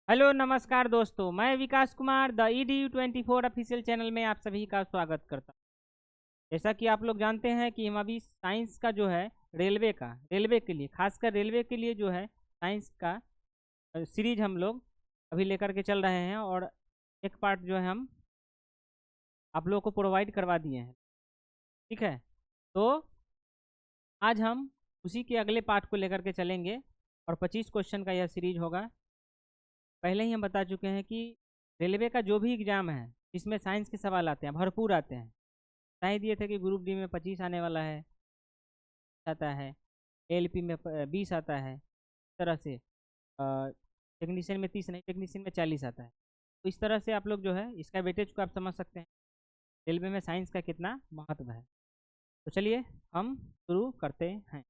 Hello नमस्कार दोस्तों, मैं Vikas Kumar the EDU24 official channel में आप सभी का स्वागत करता हूं। जैसा कि आप लोग जानते हैं कि हम अभी साइंस का जो है रेलवे के लिए, खासकर रेलवे के लिए जो है साइंस का सीरीज हम लोग अभी लेकर के चल रहे हैं। और एक पार्ट जो है हम आप लोगों को प्रोवाइड करवा दिए हैं। ठीक है, तो आज हम उसी के अगले पार्ट को लेकर के चलेंगे और 25 क्वेश्चन का यह सीरीज होगा। पहले ही हम बता चुके हैं कि रेलवे का जो भी एग्ज़ाम है इसमें साइंस के सवाल आते हैं, भरपूर आते हैं। बताई दिए थे कि ग्रुप डी में 25 आने वाला है, आता है LP में 20 आता है। इस तरह से टेक्नीशियन में 30 नहीं, टेक्नीशियन में 40 आता है। तो इस तरह से आप लोग जो है इसका वेटेज को आप समझ सकते हैं रेलवे में साइंस का कितना महत्व है। तो चलिए हम शुरू करते हैं।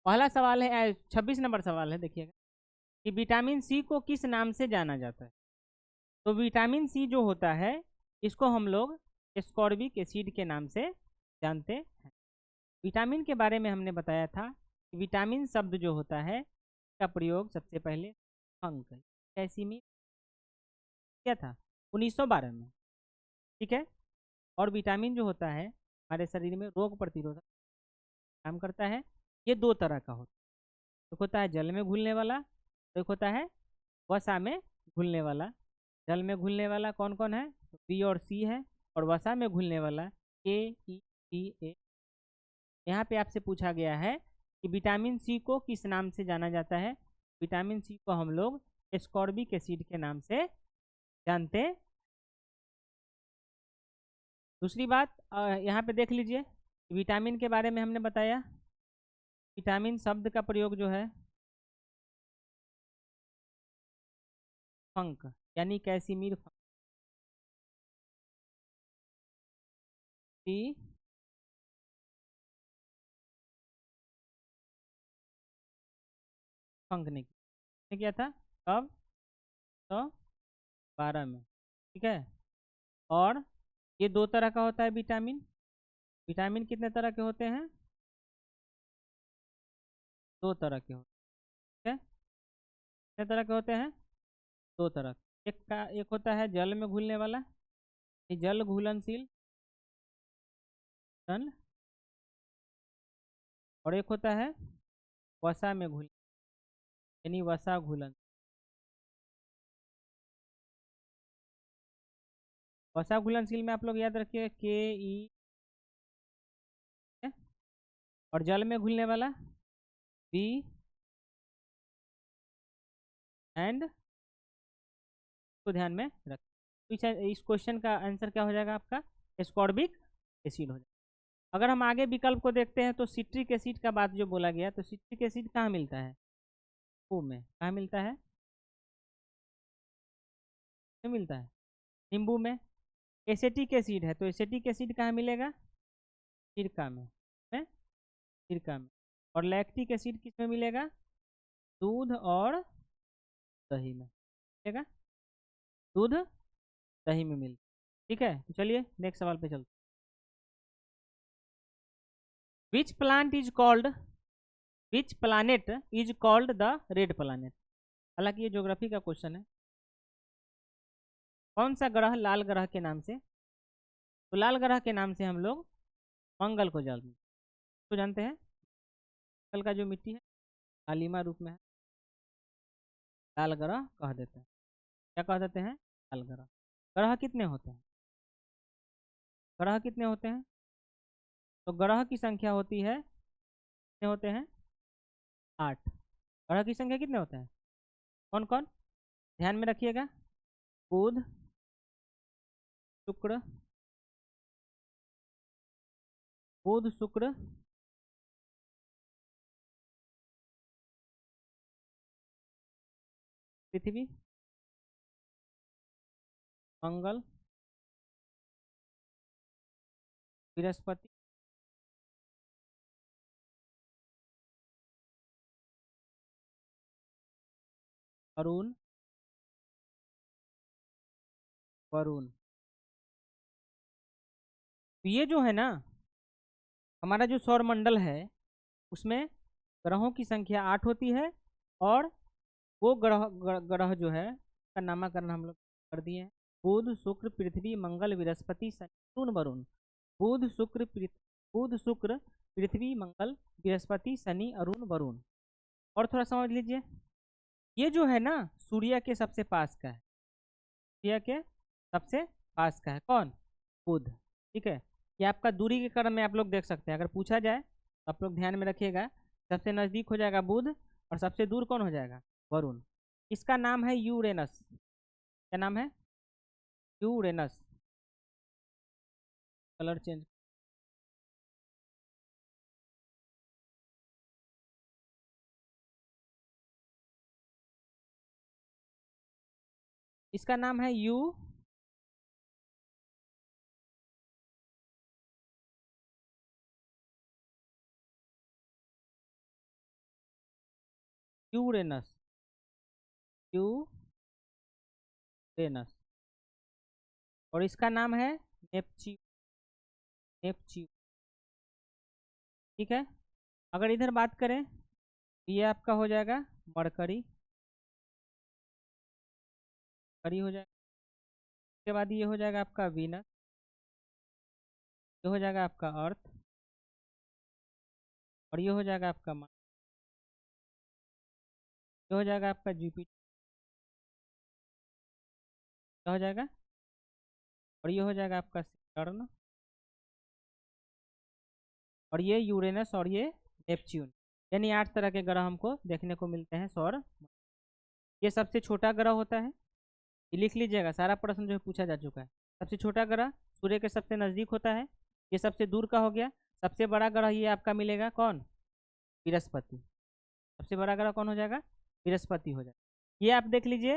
पहला सवाल है 26 नंबर सवाल है, देखिएगा कि विटामिन सी को किस नाम से जाना जाता है। तो विटामिन सी जो होता है इसको हम लोग एस्कॉर्बिक एसिड के नाम से जानते हैं। विटामिन के बारे में हमने बताया था कि विटामिन शब्द जो होता है का प्रयोग सबसे पहले फंक कैसीमी क्या था 1912 में। ठीक है, और विटामिन जो होता है हमारे शरीर में रोग प्रतिरोधक काम करता है। ये दो तरह का होता है, एक होता है जल में घुलने वाला, तो एक होता है वसा में घुलने वाला। जल में घुलने वाला कौन कौन है, तो बी और सी है, और वसा में घुलने वाला KE, यहाँ पे आपसे पूछा गया है कि विटामिन सी को किस नाम से जाना जाता है। विटामिन सी को हम लोग एस्कॉर्बिक एसिड के नाम से जानते हैं। दूसरी बात यहाँ पे देख लीजिए, विटामिन के बारे में हमने बताया, विटामिन शब्द का प्रयोग जो है फंक यानी कैसीमीर फंक ने किया था कब, तो 12 में। ठीक है, और ये दो तरह का होता है विटामिन। विटामिन कितने तरह के होते हैं, दो तरह के होते हैं। ठीक है, कितने तरह के होते हैं, दो तरह। एक होता है जल में घुलने वाला, ये जल घुलनशील जल, और एक होता है वसा में घुल यानी वसा घुलन। वसा घुलनशील में आप लोग याद रखिए KE, और जल में घुलने वाला B एंड को ध्यान में रख। इस क्वेश्चन का आंसर क्या हो जाएगा आपका, एस्कॉर्बिक एसिड हो जाएगा। अगर हम आगे विकल्प को देखते हैं तो सिट्रिक एसिड का बात जो बोला गया, तो सिट्रिक एसिड कहाँ मिलता है, नींबू में। कहाँ मिलता है, नहीं मिलता है नींबू में। एसेटिक एसिड है तो एसेटिक एसिड कहाँ मिलेगा, सिरका में सिरका में। और लैक्टिक एसिड किस में मिलेगा, दूध और दही में मिलेगा, दूध दही में मिल। ठीक है, तो चलिए नेक्स्ट सवाल पे चलते। Which plant is called which planet is called the red planet. हालांकि ये ज्योग्राफी का क्वेश्चन है। कौन सा ग्रह लाल ग्रह के नाम से, तो लाल ग्रह के नाम से हम लोग मंगल को जानते हैं। मंगल का जो मिट्टी है लालिमा रूप में है, लाल ग्रह कह देते हैं। क्या कह देते हैं, लाल ग्रह। ग्रह कितने होते हैं, ग्रह कितने होते हैं, तो ग्रह की संख्या होती है, कितने होते हैं, 8। ग्रह की संख्या कितने होते हैं, कौन कौन, ध्यान में रखिएगा। बुध, शुक्र, बुध शुक्र, पृथ्वी, मंगल, बृहस्पति, अरुण, वरुण। तो ये जो है ना हमारा जो सौर मंडल है उसमें ग्रहों की संख्या 8 होती है और वो ग्रह जो है का नामकरण हम लोग कर दिए हैं। बुध शुक्र पृथ्वी मंगल बृहस्पति शनि अरुण वरुण। बुध शुक्र पृथ्वी मंगल बृहस्पति शनि अरुण वरुण। और थोड़ा समझ लीजिए, ये जो है ना सूर्य के सबसे पास का है, सूर्य के सबसे पास का है कौन? बुध। ठीक है, ये आपका दूरी के क्रम में आप लोग देख सकते हैं, अगर पूछा जाए तो आप लोग ध्यान में रखिएगा। सबसे नजदीक हो जाएगा बुध और सबसे दूर कौन हो जाएगा? वरुण। इसका नाम है यूरेनस। क्या नाम है? यूरेनस। Colour change. इसका नाम है यूरेनस। यूरेनस। और इसका नाम है नेपच्यून। नेपच्यून। ठीक है, अगर इधर बात करें ये आपका हो जाएगा मरकरी। मरकरी हो जाएगा। उसके बाद ये हो जाएगा आपका वीनस। ये हो जाएगा आपका अर्थ। और ये हो जाएगा आपका ये हो जाएगा आपका जुपिटर। ये हो जाएगा। और ये हो जाएगा आपका सैटर्न। और ये यूरेनस और ये नेपच्यून। यानी 8 तरह के ग्रह हमको देखने को मिलते हैं सौर। ये सबसे छोटा ग्रह होता है, ये लिख लीजिएगा, सारा प्रश्न जो है पूछा जा चुका है। सबसे छोटा ग्रह सूर्य के सबसे नजदीक होता है, ये सबसे दूर का हो गया। सबसे बड़ा ग्रह ये आपका मिलेगा कौन? बृहस्पति। सबसे बड़ा ग्रह कौन हो जाएगा? बृहस्पति हो जाएगा। ये आप देख लीजिए,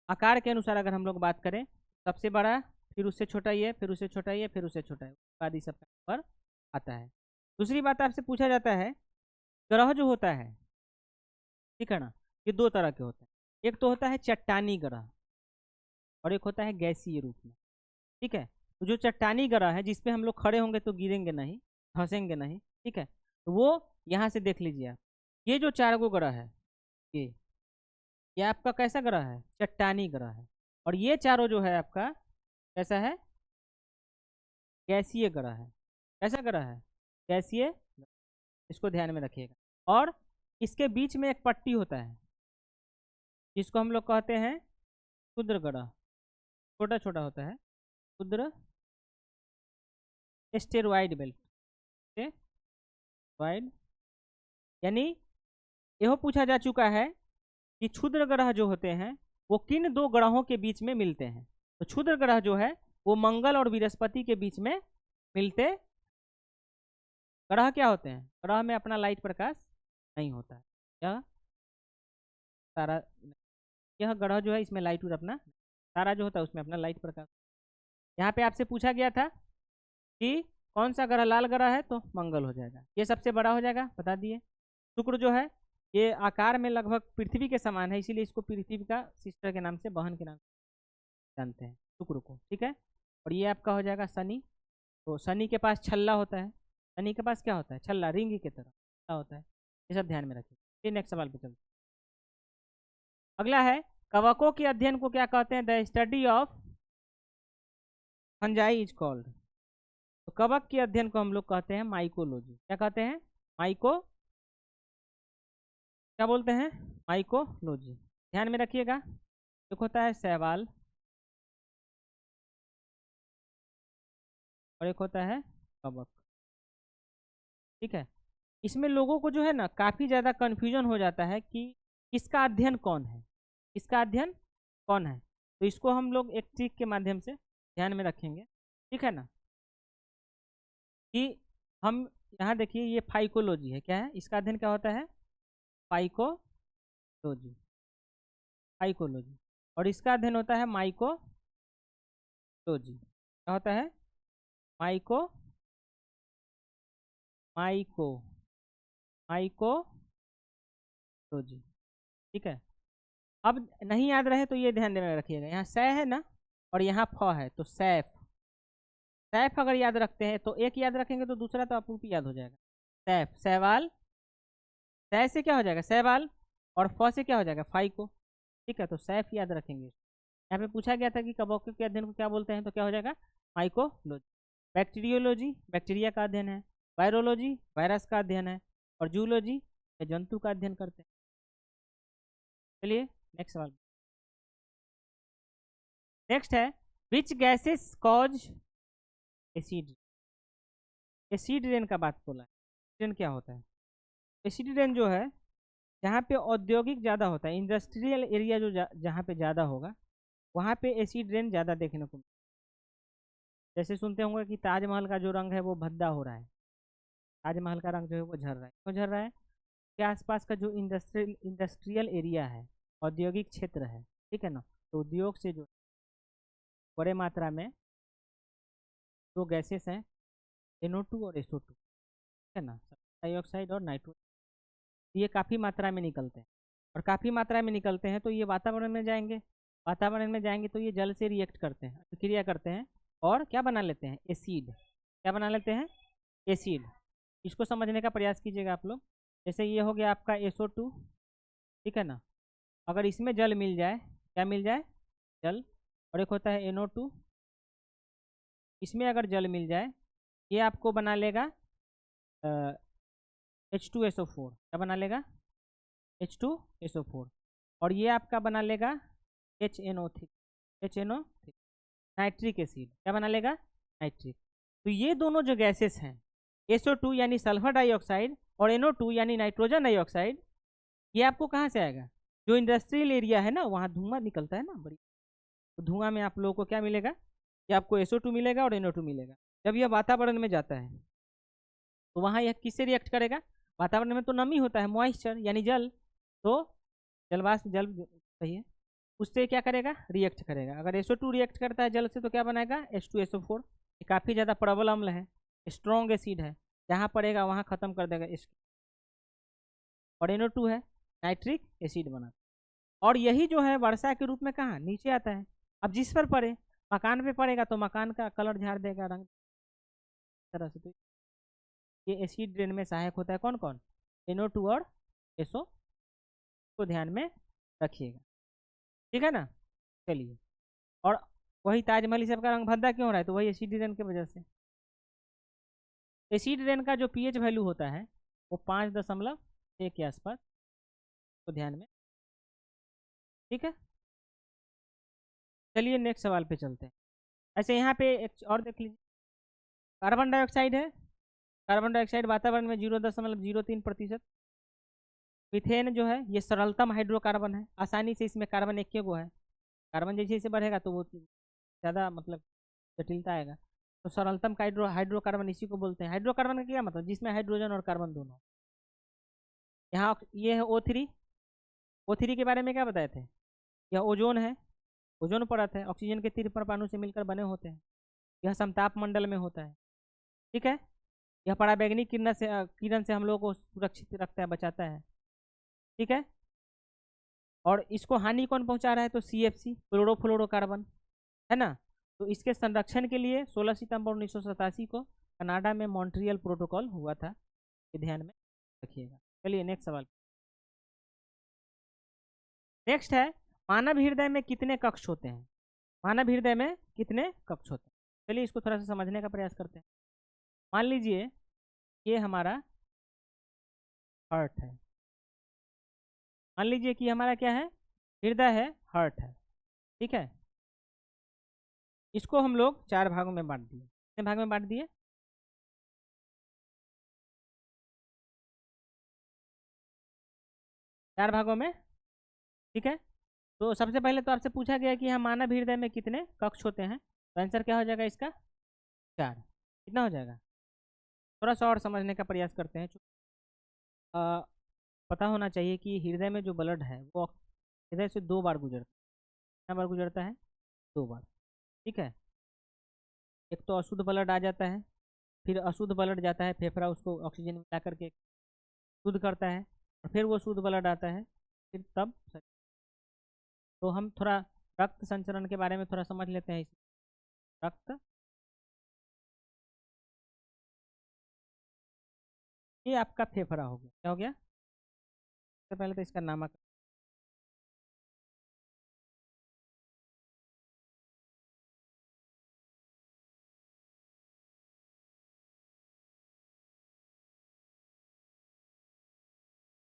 आकार के अनुसार अगर हम लोग बात करें, सबसे बड़ा, फिर उससे छोटा ये, फिर उससे छोटा ये, फिर उससे छोटा है, उसके बाद इस सबका नंबर आता है। दूसरी बात आपसे पूछा जाता है, ग्रह जो होता है, ठीक है ना, ये 2 तरह के होते हैं। एक तो होता है चट्टानी ग्रह और एक होता है गैसीय रूप में। ठीक है, तो जो चट्टानी ग्रह है जिसपे हम लोग खड़े होंगे तो गिरेंगे नहीं, धंसेंगे नहीं, ठीक है, तो वो यहाँ से देख लीजिए आप, ये जो 4 गो ग्रह है, ये आपका कैसा ग्रह है? चट्टानी ग्रह है। और ये चारों जो है आपका कैसा है? गैसीय ग्रह है। कैसा ग्रह है? गैसीय। इसको ध्यान में रखिएगा। और इसके बीच में एक पट्टी होता है जिसको हम लोग कहते हैं क्षुद्र ग्रह। छोटा छोटा होता है, क्षुद्र एस्टेरॉइड बेल्ट। एस्टेरॉइड, यानी यह पूछा जा चुका है कि क्षुद्र ग्रह जो होते हैं वो किन 2 ग्रहों के बीच में मिलते हैं। तो क्षुद्र ग्रह जो है वो मंगल और बृहस्पति के बीच में मिलते। ग्रह क्या होते हैं? ग्रह में अपना लाइट प्रकाश नहीं होता है। यह सारा, यह ग्रह जो है इसमें लाइट अपना, तारा जो होता है उसमें अपना लाइट प्रकाश। यहाँ पे आपसे पूछा गया था कि कौन सा ग्रह लाल ग्रह है, तो मंगल हो जाएगा। ये सबसे बड़ा हो जाएगा, बता दिए। शुक्र जो है ये आकार में लगभग पृथ्वी के समान है, इसीलिए इसको पृथ्वी का सिस्टर के नाम से, बहन के नाम से जानते हैं शुक्र को। ठीक है, और ये आपका हो जाएगा शनि। तो शनि के पास छल्ला होता है। शनि के पास क्या होता है? छल्ला, रिंग की तरह क्या होता है, ये सब ध्यान में रखिए। फिर नेक्स्ट सवाल पे चलते। अगला है, कवकों के अध्ययन को क्या कहते हैं? The study of fungi is called. तो कवक के अध्ययन को हम लोग कहते हैं माइकोलॉजी। क्या कहते हैं? माइको, क्या बोलते हैं? माइकोलॉजी। ध्यान में रखिएगा। एक होता है शैवाल और एक होता है कवक। ठीक है, इसमें लोगों को जो है ना काफ़ी ज़्यादा कन्फ्यूजन हो जाता है कि इसका अध्ययन कौन है, इसका अध्ययन कौन है। तो इसको हम लोग एक ट्रिक के माध्यम से ध्यान में रखेंगे। ठीक है ना, कि हम यहाँ देखिए, ये फाइकोलॉजी है। क्या है इसका अध्ययन? क्या होता है? फाइकोलॉजी। फाइकोलॉजी। और इसका अध्ययन होता है माइकोलॉजी। क्या होता है? Myco myco mycology. ठीक है, अब नहीं याद रहे तो ये ध्यान में रखिएगा, यहाँ सै है ना और यहाँ फ है, तो सैफ। सैफ अगर याद रखते हैं तो एक याद रखेंगे तो दूसरा तो आपको याद हो जाएगा। सैफ, सैवाल। सै से क्या हो जाएगा? सैवाल। और फ से क्या हो जाएगा, फाइको। ठीक है, तो सैफ याद रखेंगे। यहाँ पे पूछा गया था कि कवकों के अध्ययन को क्या बोलते हैं, तो क्या हो जाएगा, माइकोलॉजी। बैक्टीरियोलॉजी बैक्टीरिया का अध्ययन है, वायरोलॉजी वायरस का अध्ययन है, और जूलॉजी जंतु का अध्ययन करते हैं। चलिए नेक्स्ट सवाल। नेक्स्ट है, which gases cause acid. Acid rain का बात बोला है। रेन क्या होता है, एसिड रेन जो है जहाँ पे औद्योगिक ज़्यादा होता है, इंडस्ट्रियल एरिया जो जहाँ पे ज़्यादा होगा वहाँ पे एसिड रेन ज़्यादा देखने को। जैसे सुनते होंगे कि ताजमहल का जो रंग है वो भद्दा हो रहा है, ताजमहल का रंग जो है वो झर रहा है। क्यों झर रहा है, के आसपास का जो इंडस्ट्रियल एरिया है, औद्योगिक क्षेत्र है, ठीक है ना, तो उद्योग से जो बड़े मात्रा में दो गैसेस हैं, NO2 और SO2, ठीक है ना, डाइऑक्साइड और नाइट्रोजन, ये काफ़ी मात्रा में निकलते हैं। और काफ़ी मात्रा में निकलते हैं तो ये वातावरण में जाएंगे, वातावरण में जाएंगे तो ये जल से रिएक्ट करते हैं, क्रिया करते हैं, और क्या बना लेते हैं, एसिड। क्या बना लेते हैं, एसिड। इसको समझने का प्रयास कीजिएगा आप लोग। जैसे ये हो गया आपका SO2, ठीक है ना, अगर इसमें जल मिल जाए, क्या मिल जाए, जल। और एक होता है NO2, इसमें अगर जल मिल जाए ये आपको बना लेगा H2SO4। क्या बना लेगा, H2SO4। और ये आपका बना लेगा HNO3, नाइट्रिक एसिड। क्या बना लेगा, नाइट्रिक। तो ये दोनों जो गैसेस हैं, SO2 यानी सल्फर डाइऑक्साइड और NO2 यानी नाइट्रोजन डाइऑक्साइड, ये आपको कहाँ से आएगा, जो इंडस्ट्रियल एरिया है ना वहाँ धुआं निकलता है ना बड़ी, तो धुआं में आप लोगों को क्या मिलेगा, ये आपको SO2 मिलेगा और NO2 मिलेगा। जब यह वातावरण में जाता है तो वहाँ यह किससे रिएक्ट करेगा, वातावरण में तो नमी होता है, मॉइस्चर यानी जल, तो जलवाष्प जल सही है, उससे क्या करेगा, रिएक्ट करेगा। अगर SO2 रिएक्ट करता है जल से तो क्या बनाएगा, H2SO4। ये काफ़ी ज़्यादा प्रबल अम्ल है, स्ट्रॉन्ग एसिड है, जहाँ पड़ेगा वहाँ ख़त्म कर देगा इसको। और NO2 है, नाइट्रिक एसिड बना। और यही जो है वर्षा के रूप में कहाँ नीचे आता है। अब जिस पर पड़े, मकान पे पड़ेगा तो मकान का कलर झाड़ देगा, रंग तरह से। तो ये एसिड रेन में सहायक होता है कौन कौन, NO2 और SO को ध्यान में रखिएगा, ठीक है ना। चलिए, और वही ताजमहल ये सब का रंग भद्दा क्यों हो रहा है, तो वही एसिड रेन की वजह से। एसिड रेन का जो pH वैल्यू होता है वो 5.6 के आसपास, तो ध्यान में, ठीक है। चलिए नेक्स्ट सवाल पे चलते हैं। ऐसे यहाँ पे एक और देख लीजिए, कार्बन डाइऑक्साइड है, कार्बन डाइऑक्साइड वातावरण में 0.03%। मीथेन जो है ये सरलतम हाइड्रोकार्बन है, आसानी से इसमें कार्बन एक गो है, कार्बन जैसे जैसे बढ़ेगा तो वो ज़्यादा मतलब जटिलता आएगा। तो सरलतम का हाइड्रोकार्बन इसी को बोलते हैं। हाइड्रोकार्बन का क्या मतलब, जिसमें हाइड्रोजन और कार्बन दोनों। यहाँ ये है O3, O3 के बारे में क्या बताए थे, यह ओजोन है, ओजोन परत है, ऑक्सीजन के 3 परमाणु से मिलकर बने होते हैं, यह समताप मंडल में होता है, ठीक है। यह पराबैंगनी किरण से हम लोगों को सुरक्षित रखता है, बचाता है, ठीक है। और इसको हानि कौन पहुंचा रहा है, तो CFC क्लोरोफ्लोरोकार्बन, है ना। तो इसके संरक्षण के लिए 16 सितंबर 1987 को कनाडा में मॉन्ट्रियल प्रोटोकॉल हुआ था, ये ध्यान में रखिएगा। चलिए नेक्स्ट सवाल। नेक्स्ट है, मानव हृदय में कितने कक्ष होते हैं, मानव हृदय में कितने कक्ष होते हैं। चलिए इसको थोड़ा सा समझने का प्रयास करते हैं। मान लीजिए ये हमारा हार्ट है, मान लीजिए कि हमारा क्या है, हृदय है, हार्ट है, ठीक है। इसको हम लोग 4 भागों में बांट दिए, कितने भाग में बांट दिए, 4 भागों में, ठीक है। तो सबसे पहले तो आपसे पूछा गया कि यहाँ मानव हृदय में कितने कक्ष होते हैं, तो आंसर क्या हो जाएगा इसका, 4। कितना हो जाएगा, थोड़ा सा और समझने का प्रयास करते हैं। आ, पता होना चाहिए कि हृदय में जो ब्लड है वो हृदय से 2 बार गुजरता है, कितना बार गुजरता है, 2 बार, ठीक है। एक तो अशुद्ध ब्लड आ जाता है, फिर अशुद्ध ब्लड जाता है, फेफड़ा उसको ऑक्सीजन मिला करके शुद्ध करता है, और फिर वो शुद्ध ब्लड आता है, फिर तब। तो हम थोड़ा रक्त संचरण के बारे में थोड़ा समझ लेते हैं। रक्त, ये आपका फेफड़ा हो गया, क्या हो गया, सबसे पहले तो इसका नामक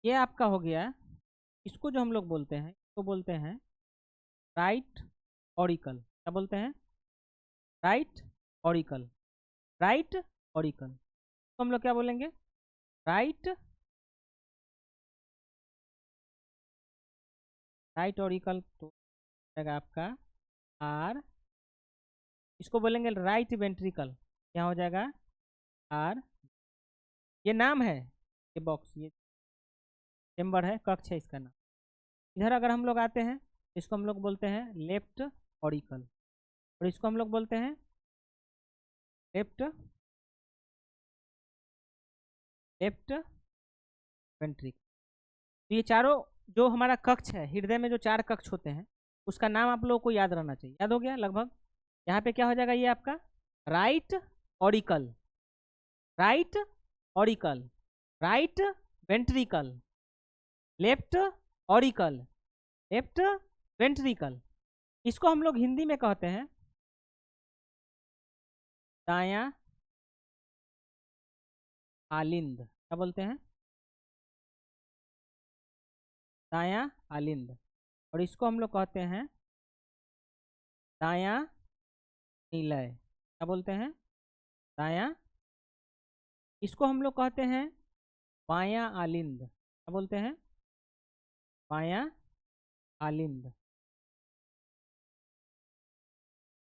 ये आपका हो गया। इसको जो हम लोग बोलते हैं, इसको बोलते हैं राइट ऑरिकल। क्या बोलते हैं? Right auricle. राइट ऑरिकल तो हम लोग क्या बोलेंगे? राइट राइट ऑरिकल तो जाएगा आपका आर। इसको बोलेंगे राइट वेंट्रिकल। क्या हो जाएगा? आर। ये नाम है, ये बॉक्स, ये चेम्बर है, कक्ष है इसका नाम। इधर अगर हम लोग आते हैं, इसको हम लोग बोलते हैं लेफ्ट ऑरिकल, और इसको हम लोग बोलते हैं लेफ्ट लेफ्ट वेंट्रिकल। तो ये चारों जो हमारा कक्ष है, हृदय में जो 4 कक्ष होते हैं, उसका नाम आप लोगों को याद रहना चाहिए। याद हो गया लगभग? यहाँ पे क्या हो जाएगा? ये आपका right auricle, right auricle, right ventricle, left auricle, left ventricle. इसको हम लोग हिंदी में कहते हैं दायां आलिंद। क्या बोलते हैं? दायां आलिंद। और इसको हम लोग कहते हैं दायां निलय। क्या बोलते हैं? दायां। इसको हम लोग कहते हैं बायां आलिंद। क्या बोलते हैं? बायां आलिंद।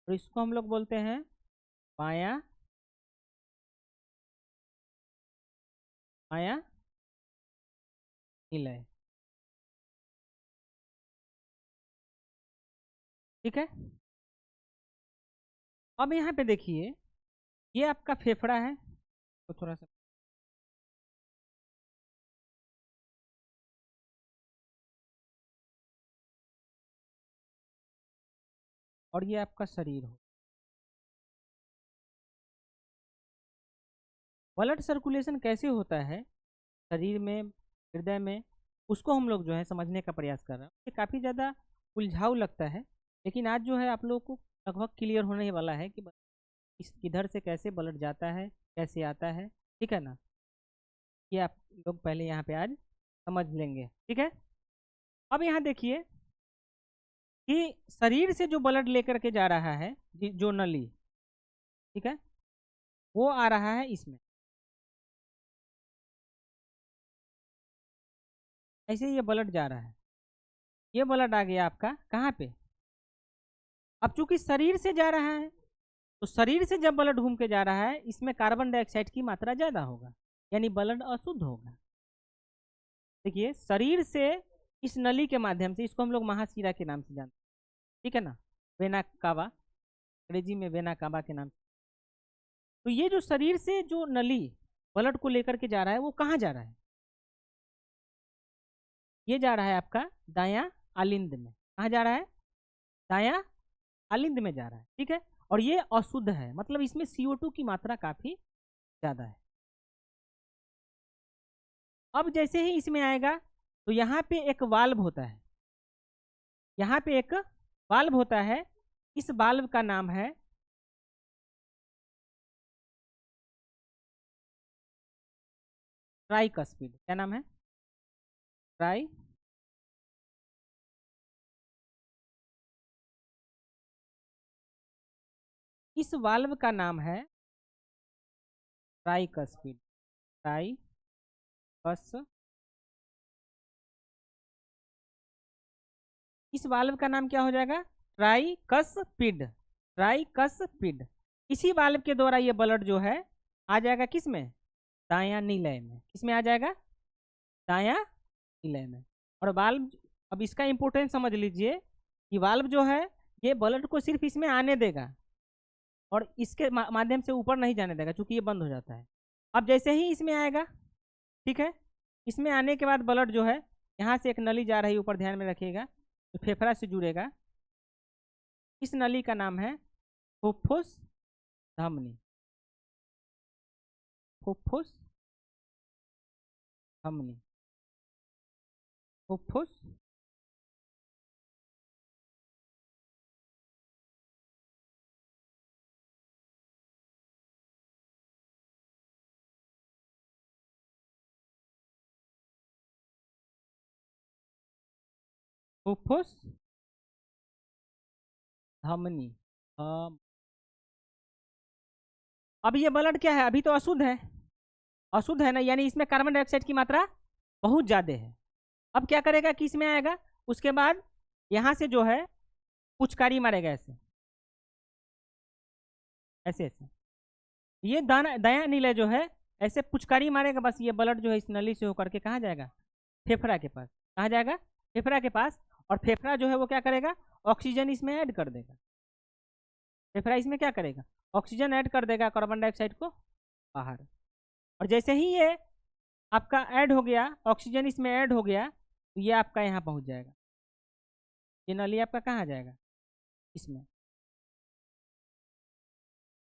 और इसको हम लोग बोलते हैं बायां बायां निलय। ठीक है। अब यहाँ पे देखिए, ये आपका फेफड़ा है, तो थोड़ा सा, और ये आपका शरीर हो। ब्लड सर्कुलेशन कैसे होता है शरीर में, हृदय में, उसको हम लोग जो है समझने का प्रयास कर रहे हैं। ये काफ़ी ज़्यादा उलझाऊ लगता है, लेकिन आज जो है आप लोगों को लगभग क्लियर होने ही वाला है कि इस किधर से कैसे ब्लड जाता है, कैसे आता है। ठीक है ना? ये आप लोग पहले यहाँ पे आज समझ लेंगे। ठीक है। अब यहाँ देखिए कि शरीर से जो ब्लड लेकर के जा रहा है, जो नली, ठीक है, वो आ रहा है इसमें। ऐसे ही ये ब्लड जा रहा है। ये ब्लड आ गया आपका कहाँ पे? अब चूंकि शरीर से जा रहा है, तो शरीर से जब ब्लड घूम के जा रहा है, इसमें कार्बन डाइऑक्साइड की मात्रा ज़्यादा होगा, यानी ब्लड अशुद्ध होगा। देखिए, शरीर से इस नली के माध्यम से, इसको हम लोग महाशिरा के नाम से जानते हैं। ठीक है ना? वेना कावा, अंग्रेजी में वेना कावा के नाम से। तो ये जो शरीर से जो नली ब्लड को लेकर के जा रहा है, वो कहाँ जा रहा है? ये जा रहा है आपका दायां आलिंद में। कहाँ जा रहा है? दायां आलिंद में जा रहा है। ठीक है। और ये अशुद्ध है, मतलब इसमें CO2 की मात्रा काफी ज्यादा है। अब जैसे ही इसमें आएगा, तो यहाँ पे एक वाल्व होता है, यहाँ पे एक वाल्व होता है। इस वाल्व का नाम है ट्राइकस्पिड। क्या नाम है? ट्राई इस वाल्व का नाम है ट्राइकस्पिड। ट्राइकस इस वाल्व का नाम क्या हो जाएगा? ट्राइकस्पिड। ट्राइकस्पिड। इसी वाल्व के द्वारा ये ब्लड जो है आ जाएगा किस में? दायां निलय में। किस में आ जाएगा? दायां निलय में। और वाल्व, अब इसका इंपोर्टेंस समझ लीजिए कि वाल्व जो है, ये ब्लड को सिर्फ इसमें आने देगा, और इसके माध्यम से ऊपर नहीं जाने देगा, क्योंकि ये बंद हो जाता है। अब जैसे ही इसमें आएगा, ठीक है, इसमें आने के बाद ब्लड जो है, यहाँ से एक नली जा रही है ऊपर, ध्यान में रखिएगा, तो फेफड़ा से जुड़ेगा। इस नली का नाम है फुफ्फुस धमनी। फुफ्फुस धमनी। फुफ्फुस फुफ्फुस धमनी। अब ये ब्लड क्या है, अभी तो अशुद्ध है, अशुद्ध है ना, यानी इसमें कार्बन डाइऑक्साइड की मात्रा बहुत ज्यादा है। अब क्या करेगा कि इसमें आएगा, उसके बाद यहां से जो है पुचकारी मारेगा ऐसे ऐसे ऐसे, ये दाना दया नीले जो है ऐसे पुचकारी मारेगा, बस ये ब्लड जो है इस नली से होकर के कहाँ जाएगा, फेफड़ा के पास। कहाँ जाएगा, फेफड़ा के पास। और फेफड़ा जो है वो क्या करेगा, ऑक्सीजन इसमें ऐड कर देगा। फेफड़ा इसमें क्या करेगा, ऑक्सीजन ऐड कर देगा, कार्बन डाइऑक्साइड को बाहर। और जैसे ही ये आपका ऐड हो गया, ऑक्सीजन इसमें ऐड हो गया, तो ये आपका यहाँ पहुँच जाएगा। ये नली आपका कहाँ जाएगा, इसमें।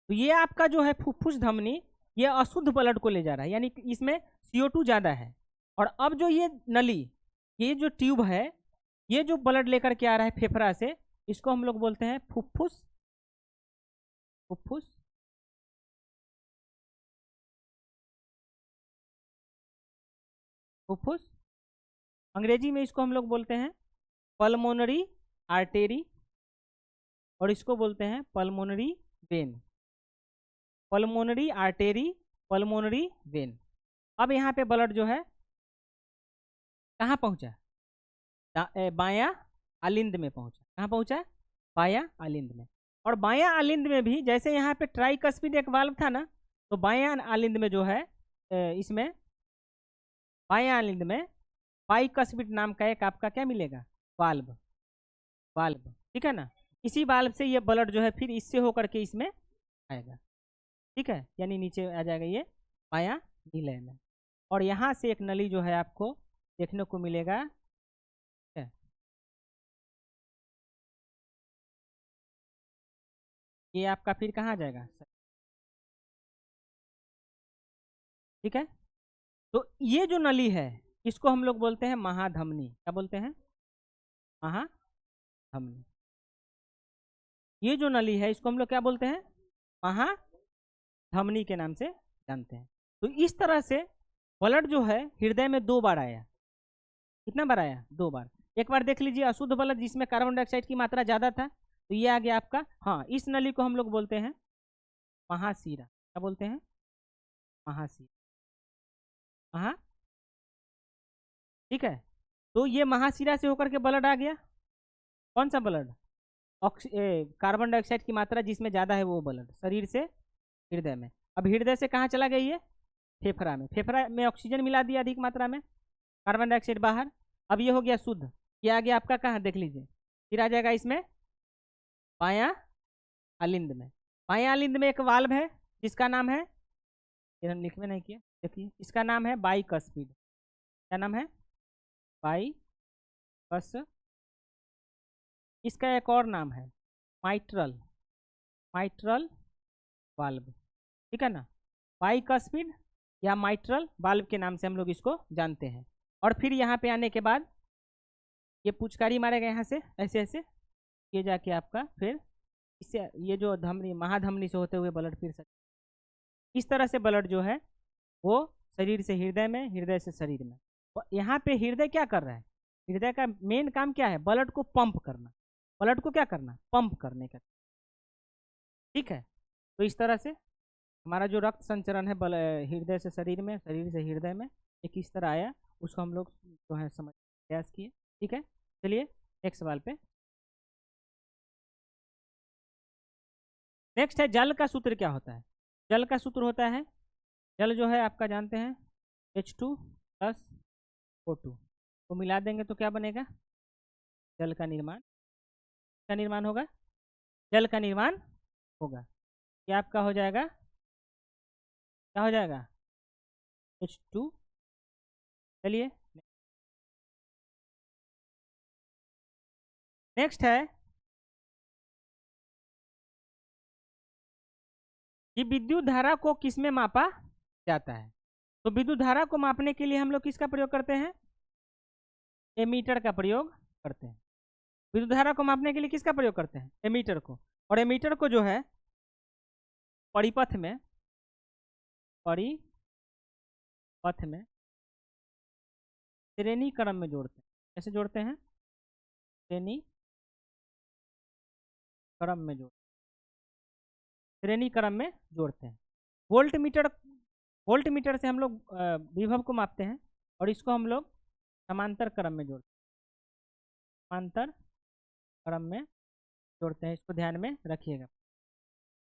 तो ये आपका जो है फुफ्फुस धमनी, ये अशुद्ध ब्लड को ले जा रहा है, यानी कि इसमें CO2 ज़्यादा है। और अब जो ये नली, ये जो ट्यूब है, ये जो ब्लड लेकर के आ रहा है फेफड़ा से, इसको हम लोग बोलते हैं फुफ्फुस। फुफ्फुस फुफ्फुस अंग्रेजी में इसको हम लोग बोलते हैं पल्मोनरी आर्टेरी, और इसको बोलते हैं pulmonary vein. Pulmonary artery, pulmonary vein. अब यहाँ पे ब्लड जो है कहाँ पहुँचा, बायां आलिंद में पहुँचा। कहाँ पहुँचा, बायां आलिंद में। और बायां आलिंद में भी जैसे यहाँ पे ट्राइकस्पिड एक वाल्व था ना, तो बायां आलिंद में जो है इसमें बायां आलिंद में बाइकस्पिड नाम का एक आपका क्या मिलेगा, वाल्व। वाल्व, ठीक है ना। इसी वाल्व से ये ब्लड जो है फिर इससे होकर के इसमें आएगा, ठीक है, यानी नीचे आ जाएगा ये बायां नीले में। और यहाँ से एक नली जो है आपको देखने को मिलेगा, ठीक है, ये आपका फिर कहाँ जाएगा, ठीक है। तो ये जो नली है इसको हम लोग बोलते हैं महाधमनी। क्या बोलते हैं, महाधमनी। ये जो नली है इसको हम लोग क्या बोलते हैं, महाधमनी के नाम से जानते हैं। तो इस तरह से ब्लड जो है हृदय में 2 बार आया। कितना बार आया, 2 बार। एक बार देख लीजिए अशुद्ध ब्लड जिसमें कार्बन डाइऑक्साइड की मात्रा ज्यादा था, तो ये आ गया आपका। हाँ, इस नली को हम लोग बोलते हैं महाशिरा। क्या बोलते हैं, महाशिरा। हाँ, ठीक है। तो ये महाशिरा से होकर के ब्लड आ गया, कौन सा ब्लड, कार्बन डाइऑक्साइड की मात्रा जिसमें ज़्यादा है वो ब्लड शरीर से हृदय में। अब हृदय से कहाँ चला गया ये, फेफड़ा में। फेफड़ा में ऑक्सीजन मिला दिया अधिक मात्रा में, कार्बन डाइऑक्साइड बाहर। अब ये हो गया शुद्ध, ये आ गया आपका कहाँ देख लीजिए, फिर आ जाएगा इसमें बायां आलिंद में। बायां आलिंद में एक वाल्व है जिसका नाम है, ये हम लिख में नहीं किया, देखिए इसका नाम है बाइकस्पिड। क्या नाम है, बाइकस। इसका एक और नाम है माइट्रल, माइट्रल वाल्व, ठीक है ना। बाइकस्पिड या माइट्रल वाल्व के नाम से हम लोग इसको जानते हैं। और फिर यहाँ पे आने के बाद ये पुचकारी मारेगा यहाँ से ऐसे ऐसे, ये जाके आपका फिर इससे ये जो धमनी महाधमनी से होते हुए ब्लड फिर इस तरह से ब्लड जो है वो शरीर से हृदय में, हृदय से शरीर में। और यहाँ पे हृदय क्या कर रहा है, हृदय का मेन काम क्या है, ब्लड को पंप करना। ब्लड को क्या करना, पंप करने का, ठीक है। तो इस तरह से हमारा जो रक्त संचरण है हृदय से शरीर में, शरीर से हृदय में, ये किस तरह आया उसको हम लोग जो है समझ प्रयास किए, ठीक है। चलिए नेक्स्ट सवाल पे। नेक्स्ट है जल का सूत्र क्या होता है। जल का सूत्र होता है, जल जो है आपका जानते हैं H2 प्लस O2 को मिला देंगे तो क्या बनेगा, जल का निर्माण। का निर्माण होगा, जल का निर्माण होगा। क्या आपका हो जाएगा, क्या हो जाएगा, H2। चलिए नेक्स्ट है कि विद्युत धारा को किसमें मापा जाता है। तो विद्युत धारा को मापने के लिए हम लोग किसका प्रयोग करते हैं, एमीटर का प्रयोग करते हैं। विद्युत धारा को मापने के लिए किसका प्रयोग करते हैं, एमीटर को। और एमीटर को जो है परिपथ में, परिपथ में श्रेणी क्रम में जोड़ते हैं। कैसे जोड़ते हैं, श्रेणी क्रम में जोड़ श्रेणी क्रम में जोड़ते हैं। वोल्ट मीटर, वोल्ट मीटर से हम लोग विभव को मापते हैं और इसको हम लोग समांतर क्रम में जोड़ते हैं, समांतर क्रम में जोड़ते हैं, इसको ध्यान में रखिएगा।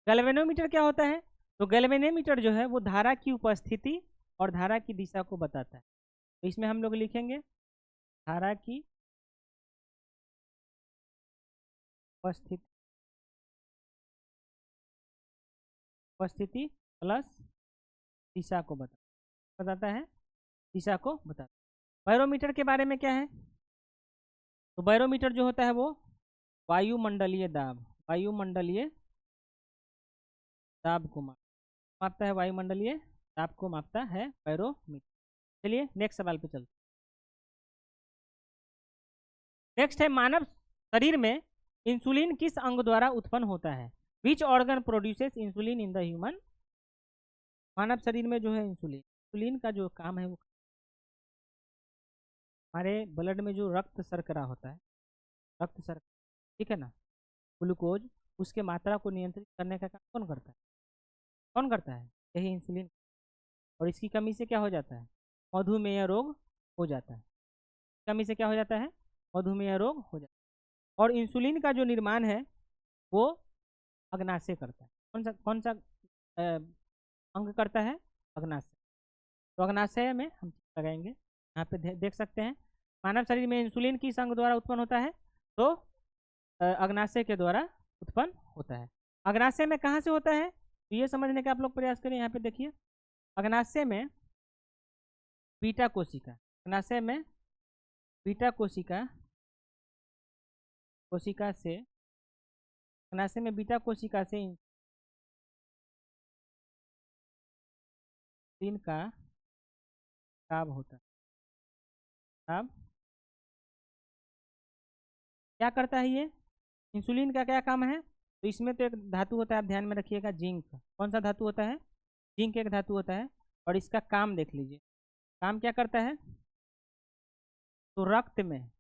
गैल्वेनोमीटर क्या होता है? तो गैल्वेनोमीटर जो है वो धारा की उपस्थिति और धारा की दिशा को बताता है। तो इसमें हम लोग लिखेंगे धारा की उपस्थिति प्लस दिशा को बताता है, दिशा को बताता है। बैरोमीटर के बारे में क्या है? तो बैरोमीटर जो होता है वो वायुमंडलीय दाब, वायुमंडलीय दाब को मापता है, वायुमंडलीय दाब को मापता है बैरोमीटर। चलिए नेक्स्ट सवाल पे चलते। नेक्स्ट है मानव शरीर में इंसुलिन किस अंग द्वारा उत्पन्न होता है? Which organ produces insulin in the human? मानव शरीर में जो है इंसुलिन, इंसुलिन का जो काम है वो हमारे ब्लड में जो रक्त शर्करा होता है, रक्त शर्करा, ठीक है ना, ग्लूकोज, उसके मात्रा को नियंत्रित करने का काम कौन करता है? कौन करता है? यही इंसुलिन। और इसकी कमी से क्या हो जाता है? मधुमेह रोग हो जाता है। कमी से क्या हो जाता है? मधुमेह रोग हो जाता है। और इंसुलिन का जो निर्माण है वो अग्नाशय करता है। कौन सा अंग करता है? अग्नाशय। तो अग्नाशय में हम लगाएंगे, यहाँ पे देख सकते हैं मानव शरीर में इंसुलिन किस अंग द्वारा उत्पन्न होता है? तो अग्नाशय के द्वारा उत्पन्न होता है। अग्नाशय में कहाँ से होता है? तो ये समझने का आप लोग प्रयास करें। यहाँ पे देखिए अग्नाशय में बीटा कोशिका, अग्नाशय में बीटा कोशिका से, अग्नाशय में बीटा कोशिका से इंसुलिन का स्राव होता है। स्राव क्या करता है ये? इंसुलिन का क्या काम है? तो इसमें तो एक धातु होता है, आप ध्यान में रखिएगा, जिंक। कौन सा धातु होता है? जिंक एक धातु होता है। और इसका काम देख लीजिए, काम क्या करता है? तो रक्त में,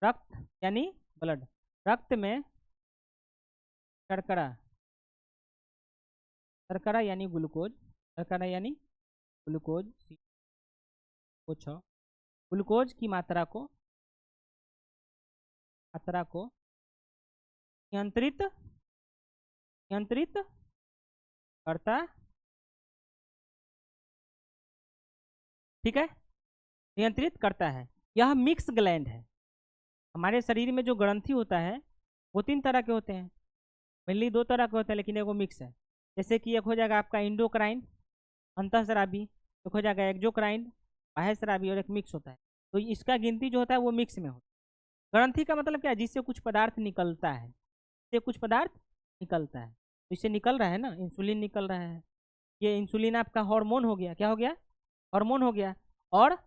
रक्त यानी ब्लड, रक्त में शर्करा, शर्करा यानी ग्लूकोज, शर्करा यानी ग्लूकोज कुछ ग्लूकोज की मात्रा को नियंत्रित नियंत्रित करता, ठीक है, नियंत्रित करता है। यह मिक्स ग्लैंड है। हमारे शरीर में जो ग्रंथि होता है वो 3 तरह के होते हैं, मेनली 2 तरह के होते हैं, लेकिन एगो मिक्स है। जैसे कि एक हो जाएगा आपका इंडोक्राइन, अंतःस्रावी, एक हो जाएगा एक्जोक्राइन, बाह्यस्रावी, और एक मिक्स होता है। तो इसका गिनती जो होता है वो मिक्स में होता है। ग्रंथि का मतलब क्या है? जिससे कुछ पदार्थ निकलता है, जिससे कुछ पदार्थ निकलता है। तो इससे निकल रहा है ना, इंसुलिन निकल रहा है। ये इंसुलिन आपका हार्मोन हो गया, क्या हो गया? हार्मोन हो गया। और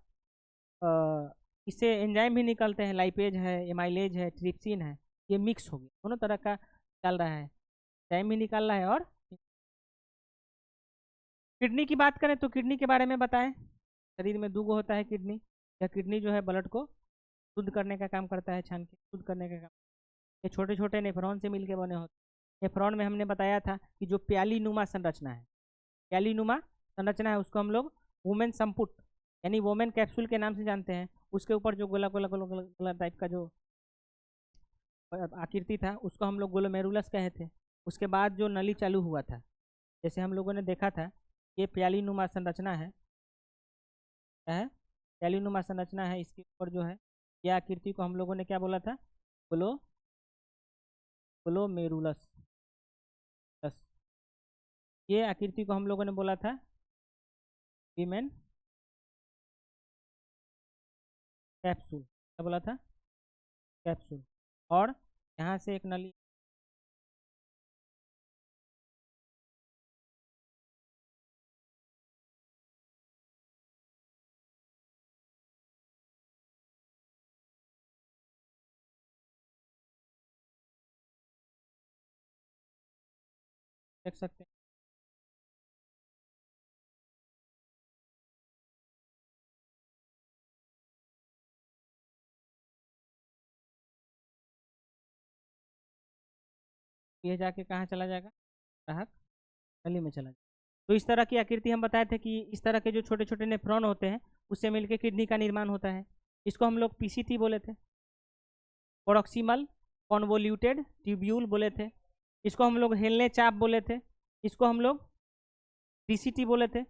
इससे एंजाइम भी निकलते हैं, लाइपेज है, एमाइलेज है, ट्रिप्सिन है। ये मिक्स हो गया, दोनों तरह का निकल रहा है, एंजाइम भी निकल रहा है। और किडनी की बात करें तो किडनी के बारे में बताएं। शरीर में 2 गो होता है किडनी। यह किडनी जो है ब्लड को शुद्ध करने का काम करता है, छान के शुद्ध करने का काम। ये छोटे छोटे नेफ्रॉन से मिलकर बने होते हैं। नेफ्रॉन में हमने बताया था कि जो प्याली नुमा संरचना है, प्याली नुमा संरचना है, उसको हम लोग वुमेन संपुट यानी वोमेन कैप्सूल के नाम से जानते हैं। उसके ऊपर जो गोला गोला गोला गोला गोला टाइप का जो आकृति था उसको हम लोग ग्लोमेरुलस कहे थे। उसके बाद जो नली चालू हुआ था, जैसे हम लोगों ने देखा था, ये प्याली नुमा संरचना है। क्या है? प्याली नुमा संरचना है। इसके ऊपर जो है ये आकृति को हम लोगों ने क्या बोला था? Glow glomerulus. ये आकृति को हम लोगों ने बोला था वीमेन कैप्सूल। क्या बोला था? कैप्सूल। और यहाँ से एक नली देख सकते हैं। ये जाके कहाँ चला जाएगा, ग्राहक नली में चला जाएगा। तो इस तरह की आकृति हम बताए थे कि इस तरह के जो छोटे छोटे नेफ्रॉन होते हैं उससे मिलकर किडनी का निर्माण होता है। इसको हम लोग पीसीटी बोले थे, प्रोक्सिमल कॉन्वोल्यूटेड ट्यूब्यूल बोले थे। इसको हम लोग हेलने चाप बोले थे। इसको हम लोग डीसीटी बोले थे,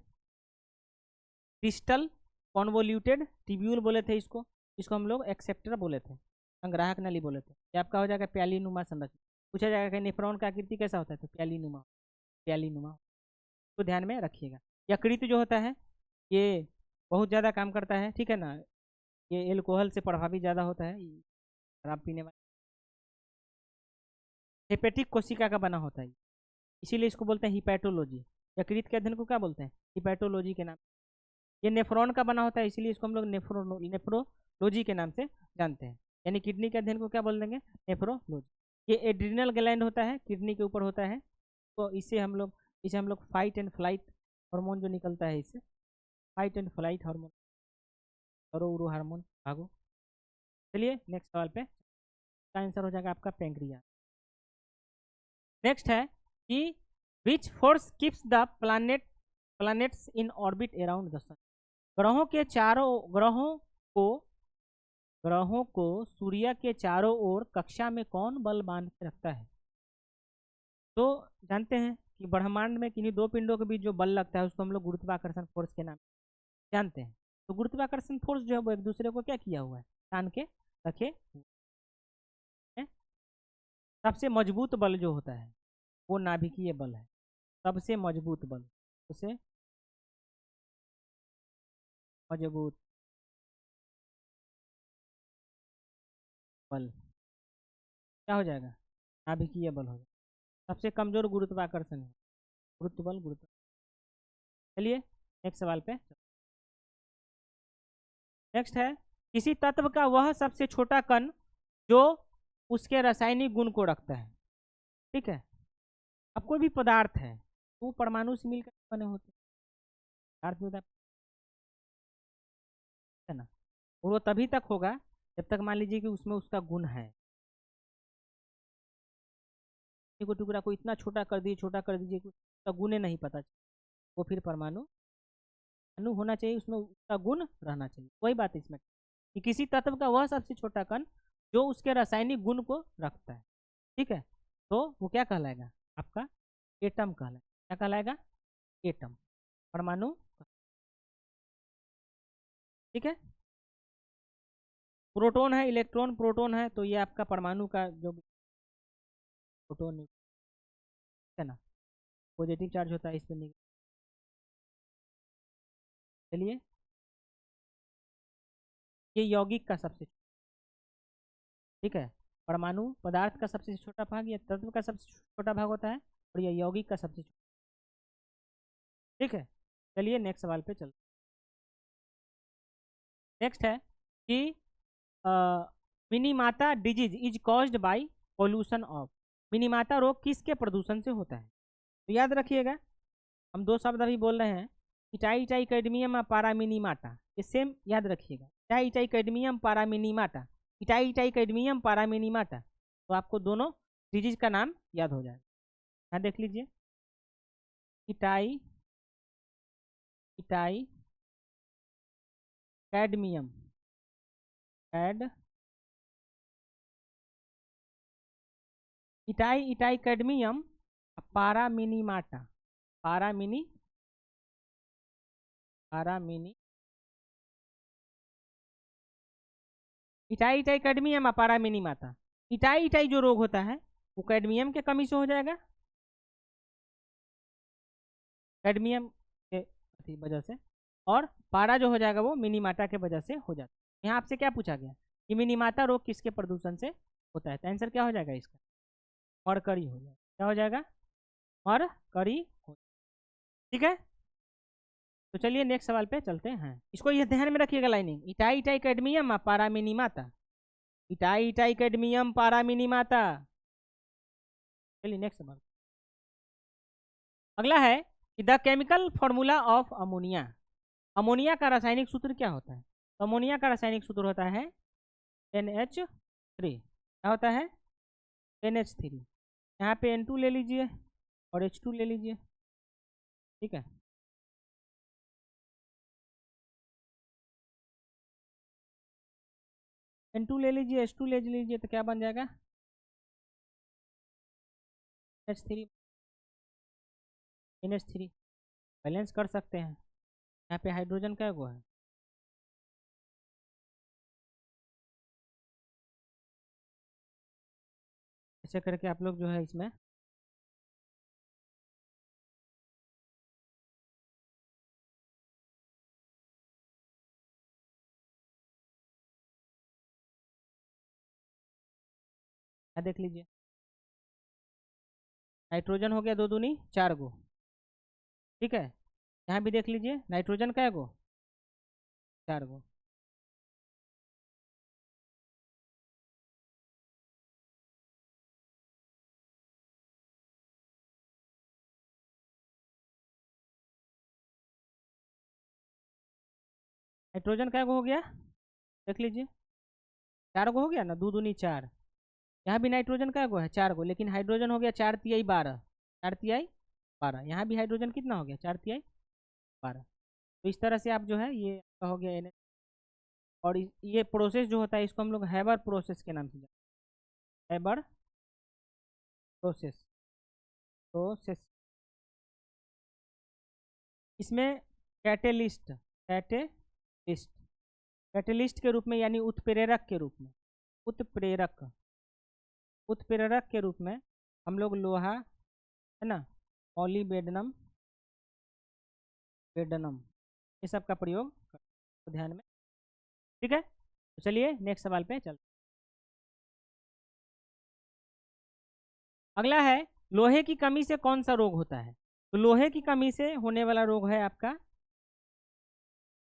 डिस्टल कॉन्वोल्यूटेड ट्यूब्यूल बोले थे। इसको इसको हम लोग एक्सेप्टर बोले थे, संग्राहक नली बोले थे। ये आपका हो जाएगा प्यालीनुमा संरचना। पूछा जाएगा कि नेफ्रॉन का आकृति कैसा होता है, तो प्यालीनुमा, प्यालीनुमा तो ध्यान में रखिएगा। यकृत जो होता है ये बहुत ज़्यादा काम करता है, ठीक है ना। ये एल्कोहल से प्रभावित ज़्यादा होता है, शराब पीने वाले। हेपेटिक कोशिका का बना होता है, इसीलिए इसको बोलते हैं हिपैटोलॉजी। यकृत के अध्ययन को क्या बोलते हैं, हिपैटोलॉजी के नाम। ये नेफ्रॉन का बना होता है, इसीलिए इसको हम लोग नेफ्रोलॉजी के नाम से जानते हैं। यानी किडनी के अध्ययन को क्या बोल देंगे, नेफ्रोलॉजी। ये एड्रिनल ग्लैंड होता है, किडनी के ऊपर होता है। तो इसे हम लोग फाइट एंड फ्लाइट हार्मोन जो निकलता है, इससे फाइट एंड फ्लाइट हार्मोन, करो उरो हार्मोन, भागो। चलिए नेक्स्ट सवाल पे, इसका आंसर हो जाएगा आपका पैंक्रियास। नेक्स्ट है कि which force keeps the planets in orbit around the sun. ग्रहों को सूर्य के चारों ओर कक्षा में कौन बल बांध के रखता है। तो जानते हैं कि ब्रह्मांड में किन्हीं दो पिंडों के बीच जो बल लगता है उसको हम लोग गुरुत्वाकर्षण फोर्स के नाम जानते हैं। तो गुरुत्वाकर्षण फोर्स जो है वो एक दूसरे को क्या किया हुआ है, तान के रखे हुए हैं। सबसे मजबूत बल जो होता है वो नाभिकीय बल है, सबसे मजबूत बल, उसे मजबूत बल क्या हो जाएगा, नाभिकीय बल हो जाएगा। सबसे कमजोर गुरुत्वाकर्षण है, गुरुत्व। चलिए नेक्स्ट सवाल पे। नेक्स्ट है किसी तत्व का वह सबसे छोटा कण जो उसके रासायनिक गुण को रखता है। ठीक है, अब कोई भी पदार्थ है वो परमाणु से मिलकर बने होते हैं, है ना। और वो तभी तक होगा जब तक मान लीजिए कि उसमें उसका गुण है। को टुकड़ा को इतना छोटा कर दीजिए कि उसका गुण नहीं पता, वो फिर परमाणु अणु होना चाहिए, उसमें उसका गुण रहना चाहिए। वही बात इसमें कि किसी तत्व का वह सबसे छोटा कण जो उसके रासायनिक गुण को रखता है। ठीक है, तो वो क्या कहलाएगा, आपका एटम कहलाएगा। क्या कहलाएगा, एटम, परमाणु। ठीक है, प्रोटॉन है, इलेक्ट्रॉन, प्रोटॉन है, तो ये आपका परमाणु का जो प्रोटॉन है ना, पॉजिटिव चार्ज होता है, इस पर नेगेटिव। चलिए, ये यौगिक का सबसे, ठीक है, परमाणु पदार्थ का सबसे छोटा भाग या तत्व का सबसे छोटा भाग होता है, और यह यौगिक का सबसे छोटा। ठीक है, चलिए नेक्स्ट सवाल पे चलते। नेक्स्ट है कि Minimata disease is caused by pollution of. Minimata रोग किसके प्रदूषण से होता है। तो याद रखिएगा, हम दो शब्द अभी बोल रहे हैं, इटाई कैडमियम पारामिनीमाटा। ये सेम याद रखिएगा, इटाई कैडमियम पारामिनीमाटा, इटाई कैडमियम पारामिनीमाटा। तो आपको दोनों डिजीज का नाम याद हो जाएगा। यहाँ देख लीजिए, इटाई कैडमियम इटाई कैडमियम पारामिनीमाटा, पारामिनी इटाई कैडमियम पारामिनीमाटा। इटाई जो रोग होता है वो कैडमियम के कमी से हो जाएगा, कैडमियम के वजह से, और पारा जो हो जाएगा वो मिनीमाटा के वजह से हो जाता है। यहाँ आपसे क्या पूछा गया कि मिनीमाटा रोग किसके प्रदूषण से होता है, तो आंसर क्या हो जाएगा इसका, मरकरी हो जाएगा। क्या हो जाएगा, मरकरी हो। ठीक है, तो चलिए नेक्स्ट सवाल पे चलते हैं। इसको ये ध्यान में रखिएगा लाइनिंग, इटाई कैडमियम पारामिनीमाटा, इटाई कैडमियम पारामिनीमाटा। चलिए नेक्स्ट सवाल। अगला है कि the chemical formula of ammonia. Ammonia का रासायनिक सूत्र क्या होता है। तो अमोनिया का रासायनिक सूत्र होता है NH3। क्या होता है, NH3। यहाँ पे N2 ले लीजिए और H2 ले लीजिए, ठीक है। N2 ले लीजिए, H2 ले लीजिए, तो क्या बन जाएगा? H3 NH3। बैलेंस कर सकते हैं। यहाँ पे हाइड्रोजन का गो है, ऐसे करके आप लोग जो है इसमें यहाँ देख लीजिए, नाइट्रोजन हो गया 2 दूनी 4 गो, ठीक है। यहाँ भी देख लीजिए, नाइट्रोजन का गो 4 गो। नाइट्रोजन का गो हो गया, देख लीजिए, 4 गो हो गया ना, 2 दूनी 4। यहाँ भी नाइट्रोजन का गो है 4 गो, लेकिन हाइड्रोजन हो गया 4 तिहाई 12, 4 तिहाई 12। यहाँ भी हाइड्रोजन कितना हो गया? 4 तिहाई 12। तो इस तरह से आप जो है ये आपका हो गया NH। और ये प्रोसेस जो होता है इसको हम लोग हैबर प्रोसेस के नाम से जानते हैं। Haber process, process. इसमें कैटेलिस्ट, कैटेलिस्ट, कैटेलिस्ट के रूप में, यानी उत्प्रेरक के रूप में, उत्प्रेरक, उत्प्रेरक के रूप में हम लोग लोहा, है ना, मॉलिबेडनम, बेडनम, ये सब का प्रयोग करते हैं, तो ध्यान में, ठीक है। तो चलिए नेक्स्ट सवाल पे चलते। अगला है, लोहे की कमी से कौन सा रोग होता है? तो लोहे की कमी से होने वाला रोग है आपका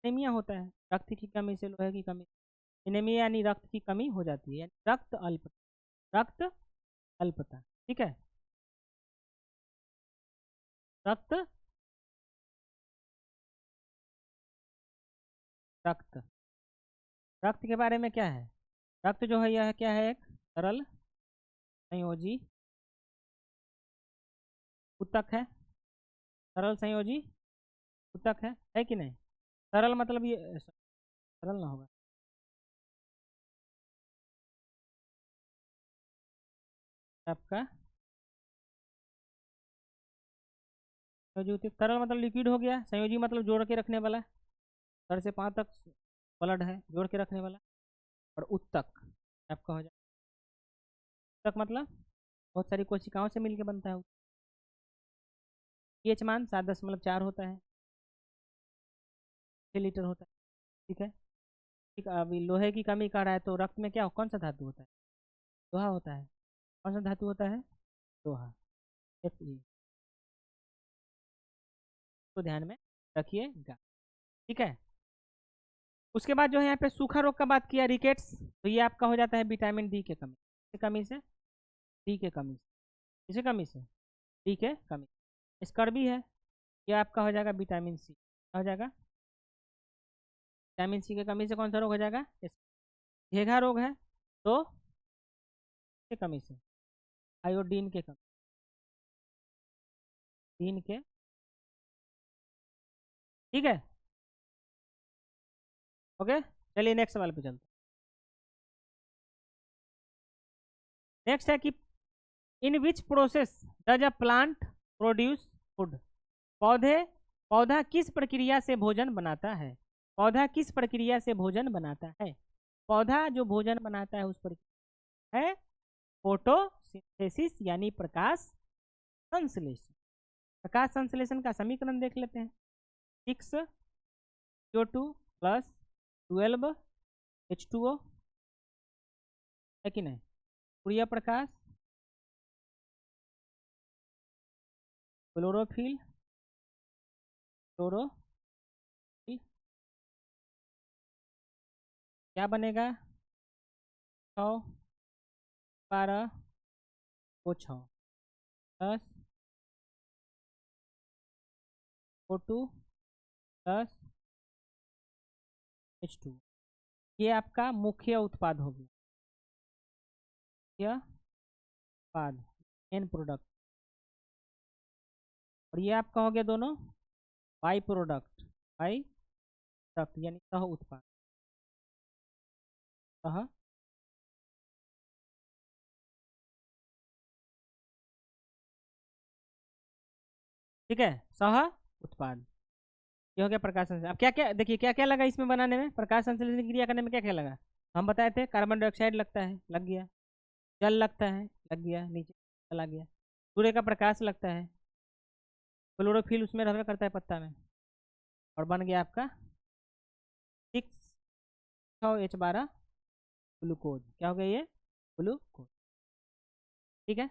एनीमिया होता है। रक्त की कमी से, लोहे की कमी, एनीमिया यानी रक्त की कमी हो जाती है, यानी रक्त अल्प, रक्त अल्पता, ठीक है। रक्त, रक्त, रक्त के बारे में क्या है? रक्त जो है यह क्या है? एक तरल संयोजी ऊतक है, तरल संयोजी ऊतक है कि नहीं? तरल मतलब ये तरल ना होगा, आपका संयोजी ऊतक। तरल मतलब लिक्विड हो गया, संयोजी मतलब जोड़ के रखने वाला, सर से पाँव तक ब्लड है, जोड़ के रखने वाला। और ऊतक आपका हो जाए, ऊतक मतलब बहुत सारी कोशिकाओं से मिलकर बनता है। पीएच मान 7.4 होता है, 6 लीटर होता है, ठीक है। ठीक, अभी लोहे की कमी कर रहा है, तो रक्त में क्या कौन सा धातु होता है? लोहा होता है। कौन सा धातु होता है? लोहा, Fe, तो ध्यान में रखिएगा, ठीक है। उसके बाद जो है यहाँ पे सूखा रोग का बात किया, रिकेट्स, तो ये आपका हो जाता है विटामिन डी के कमी, किसके कमी से? डी के कमी से, किसके कमी से? डी के कमी। स्कर्वी है, ये आपका हो जाएगा विटामिन सी, हो जाएगा विटामिन सी की कमी से कौन सा रोग हो जाएगा? घेघा रोग है, तो के कमी से, आयोडीन के कमी, दीन के, ठीक है। ओके, चलिए नेक्स्ट सवाल पे चलते हैं। नेक्स्ट है कि in which process does a plant produce food? पौधे, पौधा किस प्रक्रिया से भोजन बनाता है? पौधा किस प्रक्रिया से भोजन बनाता है? पौधा जो भोजन बनाता है उस प्रक्रिया है फोटोसिंथेसिस, यानी प्रकाश संश्लेषण। प्रकाश संश्लेषण का समीकरण देख लेते हैं। 6CO2 प्लस 12H2O, है कि नहीं? सूर्य प्रकाश, क्लोरोफिल, क्लोरोफिल, क्या बनेगा? 6, 12 को 6 प्लस O2 प्लस H2, ये आपका मुख्य उत्पाद हो गया, मुख्य उत्पाद। एन प्रोडक्ट, और ये आपका हो गया दोनों बाई प्रोडक्ट, बाई प्रोडक्ट यानी सह उत्पाद, सह ठीक है, सह उत्पाद। ये हो गया प्रकाश संश्लेषण। अब क्या क्या देखिए, क्या क्या लगा इसमें बनाने में, प्रकाश संश्लेषण की क्रिया करने में क्या क्या लगा। हम बताए थे कार्बन डाइऑक्साइड लगता है, लग गया। जल लगता है, लग गया, नीचे चला गया। सूर्य का प्रकाश लगता है, क्लोरोफिल उसमें रहता करता है पत्ता में, और बन गया आपका 6H12 ग्लूकोज। क्या हो गया ये, ग्लूकोज। ठीक है,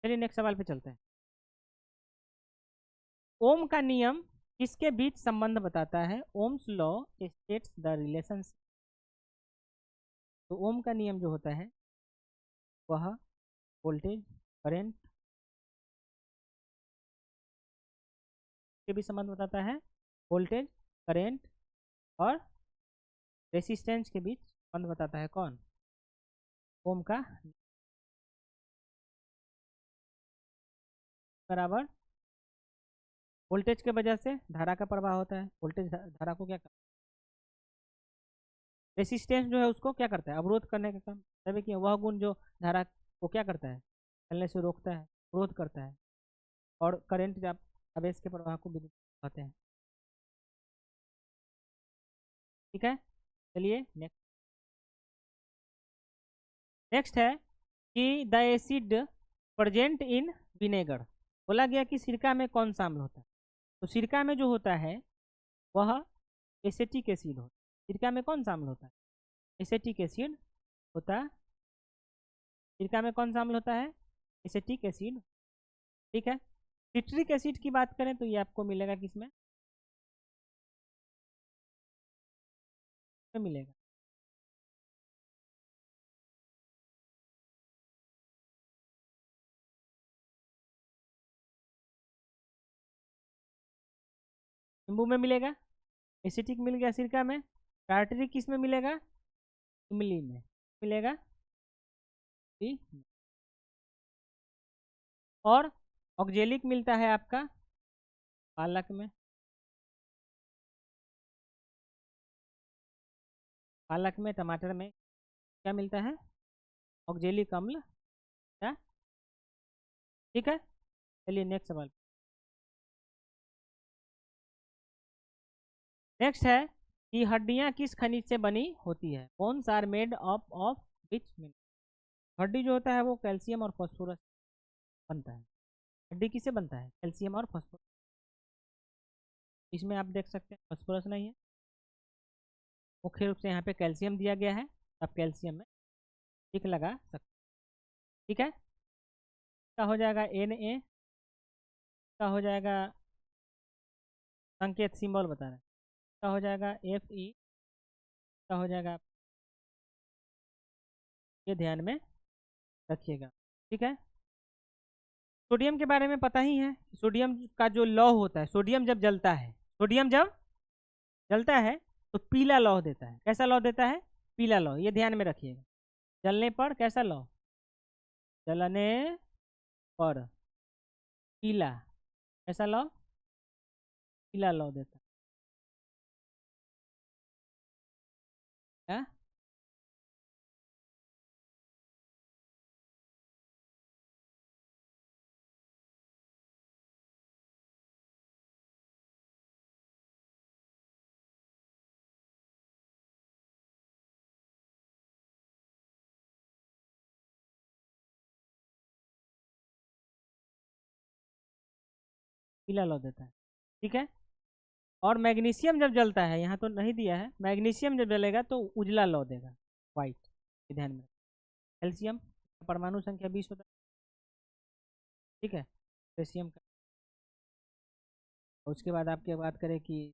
चलिए नेक्स्ट सवाल पे चलते हैं। ओम का नियम किसके बीच संबंध बताता है। Ohm's law states the relationship. तो ओम का नियम जो होता है वह वोल्टेज, करंट के भी संबंध बताता है। वोल्टेज, करंट और रेसिस्टेंस के बीच संबंध बताता है कौन, ओम का बराबर वोल्टेज के वजह से धारा का प्रवाह होता है। वोल्टेज धारा को क्या, रेसिस्टेंस जो है उसको क्या करता है, अवरोध करने का काम। तभी कि वह गुण जो धारा को क्या करता है, चलने से रोकता है, अवरोध करता है। और करंट जब आवेश के प्रवाह को विद्युत कहते हैं। ठीक है, चलिए नेक्स्ट। नेक्स्ट है कि the acid present in vinegar. बोला गया कि सिरका में कौन सा अम्ल होता है। तो सिरका में जो होता है वह एसेटिक एसिड होता है। सिरका में कौन सा अम्ल होता है, एसेटिक एसिड होता है। सिरका में कौन सा अम्ल होता है, एसेटिक एसिड। ठीक है, सिट्रिक एसिड की बात करें तो ये आपको मिलेगा किसमें, मिलेगा नींबू में मिलेगा, एसिटिक मिल गया सिरका में। टार्टरिक किस में मिलेगा, इमली में मिलेगा। ठीक, और ऑक्जेलिक मिलता है आपका पालक में। पालक में, टमाटर में क्या मिलता है, ऑक्जेलिक अम्ल। क्या, ठीक है, चलिए नेक्स्ट सवाल। नेक्स्ट है कि हड्डियां किस खनिज से बनी होती है। Bones are made of which mineral. हड्डी जो होता है वो कैल्शियम और फास्फोरस बनता है। हड्डी किससे बनता है, कैल्शियम और फास्फोरस। इसमें आप देख सकते हैं फास्फोरस नहीं है, मुख्य रूप से यहाँ पे कैल्शियम दिया गया है। आप कैल्शियम में टिक लगा सकते हैं। ठीक है, क्या हो जाएगा, Na का हो जाएगा, संकेत सिंबल बता रहे हैं, क्या हो जाएगा, Fe का हो जाएगा। ये ध्यान में रखिएगा। ठीक है, सोडियम के बारे में पता ही है। सोडियम का जो लौह होता है, सोडियम जब जलता है, सोडियम जब जलता है तो पीला लौह देता है। कैसा लौह देता है, पीला लौह। ये ध्यान में रखिएगा, जलने पर कैसा लौह, जलने पर पीला, कैसा लौह, पीला लौह देता है। पीला लौह देता है। ठीक है, और मैग्नीशियम जब जलता है, यहाँ तो नहीं दिया है, मैग्नीशियम जब जलेगा तो उजला लौह देगा, वाइट। ये ध्यान में। कैल्शियम परमाणु संख्या 20 होता है। ठीक है, कैल्शियम का। और उसके बाद आपकी बात करें कि,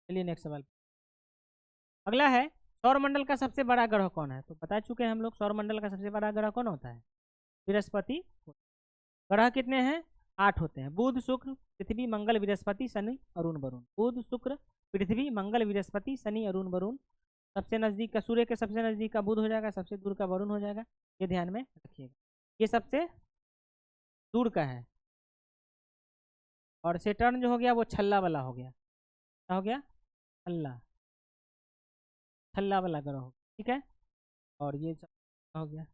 चलिए नेक्स्ट सवाल। अगला है सौरमंडल का सबसे बड़ा ग्रह कौन है। तो बता चुके हैं हम लोग, सौरमंडल का सबसे बड़ा ग्रह कौन होता है, बृहस्पति। ग्रह कितने हैं, 8 होते हैं। बुध, शुक्र, पृथ्वी, मंगल, बृहस्पति, शनि, अरुण, वरुण। बुध, शुक्र, पृथ्वी, मंगल, बृहस्पति, शनि, अरुण, वरुण। सबसे नज़दीक का सूर्य के सबसे नज़दीक का बुध हो जाएगा, सबसे दूर का वरुण हो जाएगा, ये ध्यान में रखिएगा। ये सबसे दूर का है। और सेटर्न जो हो गया वो छल्ला वाला हो गया। क्या हो गया? छल्ला, छल्ला वाला ग्रह हो, ठीक है। और ये सब हो गया।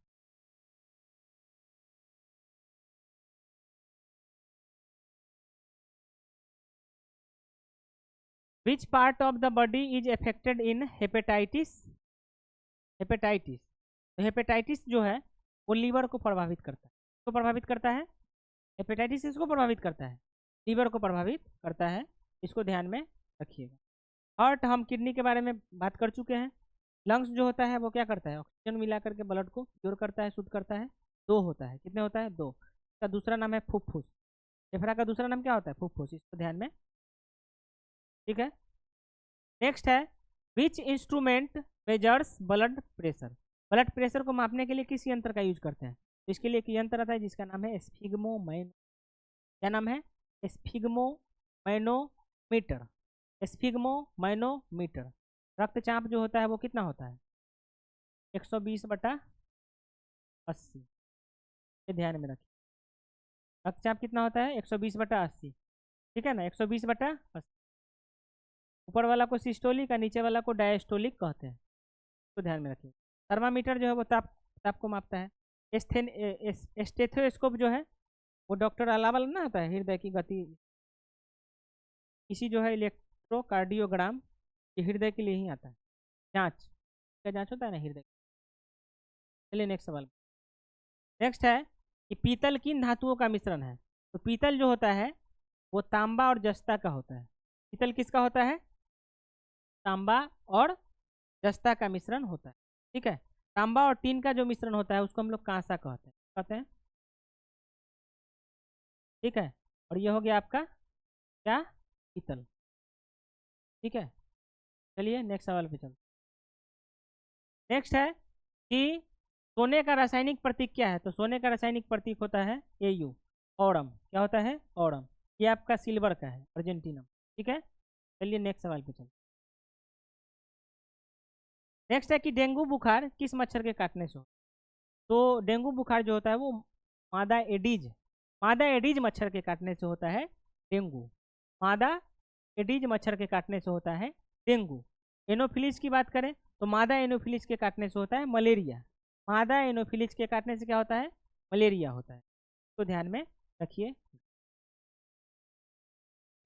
Which part of the body is affected in hepatitis? Hepatitis, तो हेपेटाइटिस जो है वो लीवर को प्रभावित करता है। को प्रभावित करता है, हेपेटाइटिस इसको प्रभावित करता है, लीवर को प्रभावित करता है। इसको ध्यान में रखिएगा। हार्ट, हम किडनी के बारे में बात कर चुके हैं। लंग्स जो होता है वो क्या करता है? ऑक्सीजन मिला करके ब्लड को प्योर करता है, शुद्ध करता है। दो होता है, कितने होता है? दो। इसका दूसरा नाम है फुफ्फुस। फेफड़ा का दूसरा नाम क्या होता है? फुफ्फुस। इसको ध्यान में, ठीक है। नेक्स्ट है, which instrument measures blood pressure? Blood pressure को मापने के लिए किस यंत्र का यूज करते हैं? इसके लिए एक यंत्र आता है जिसका नाम है स्फिग्मोमैन, क्या नाम है? स्फिग्मोमैनोमीटर। स्फिग्मोमैनोमीटर। रक्तचाप जो होता है वो कितना होता है? 120/80। ये ध्यान में रखिए। रक्तचाप कितना होता है? 120/80, ठीक है ना। 120/80। ऊपर वाला को सिस्टोलिक और नीचे वाला को डायस्टोलिक कहते हैं, तो ध्यान में रखिए। थर्मामीटर जो है वो ताप ताप को मापता है। स्टेथोस्कोप जो है वो डॉक्टर अलावा ना होता है, हृदय की गति। इसी जो है इलेक्ट्रोकार्डियोग्राम, ये हृदय के लिए ही आता है। जांच, क्या जांच होता है ना हृदय। चलिए नेक्स्ट सवाल। नेक्स्ट है कि पीतल किन धातुओं का मिश्रण है? तो पीतल जो होता है वो तांबा और जस्ता का होता है। पीतल किसका होता है? तांबा और जस्ता का मिश्रण होता है, ठीक है। तांबा और टीन का जो मिश्रण होता है उसको हम लोग कांसा कहते हैं, ठीक है। और ये हो गया आपका क्या? पीतल, ठीक है। चलिए नेक्स्ट सवाल पे चलते। नेक्स्ट है कि सोने का रासायनिक प्रतीक क्या है? तो सोने का रासायनिक प्रतीक होता है Au, ऑरम। क्या होता है? ऑरम। ये आपका सिल्वर का है, अर्जेंटीना, ठीक है। चलिए नेक्स्ट सवाल पे चलते। नेक्स्ट है कि डेंगू बुखार किस मच्छर के काटने से हो? तो डेंगू बुखार जो होता है वो मादा एडीज, मादा एडीज मच्छर के काटने से होता है डेंगू। मादा एडीज मच्छर के काटने से होता है डेंगू। एनोफिलिस की बात करें तो मादा एनोफिलिस के काटने से होता है मलेरिया। मादा एनोफिलिस के काटने से क्या होता है? मलेरिया होता है, तो ध्यान में रखिए।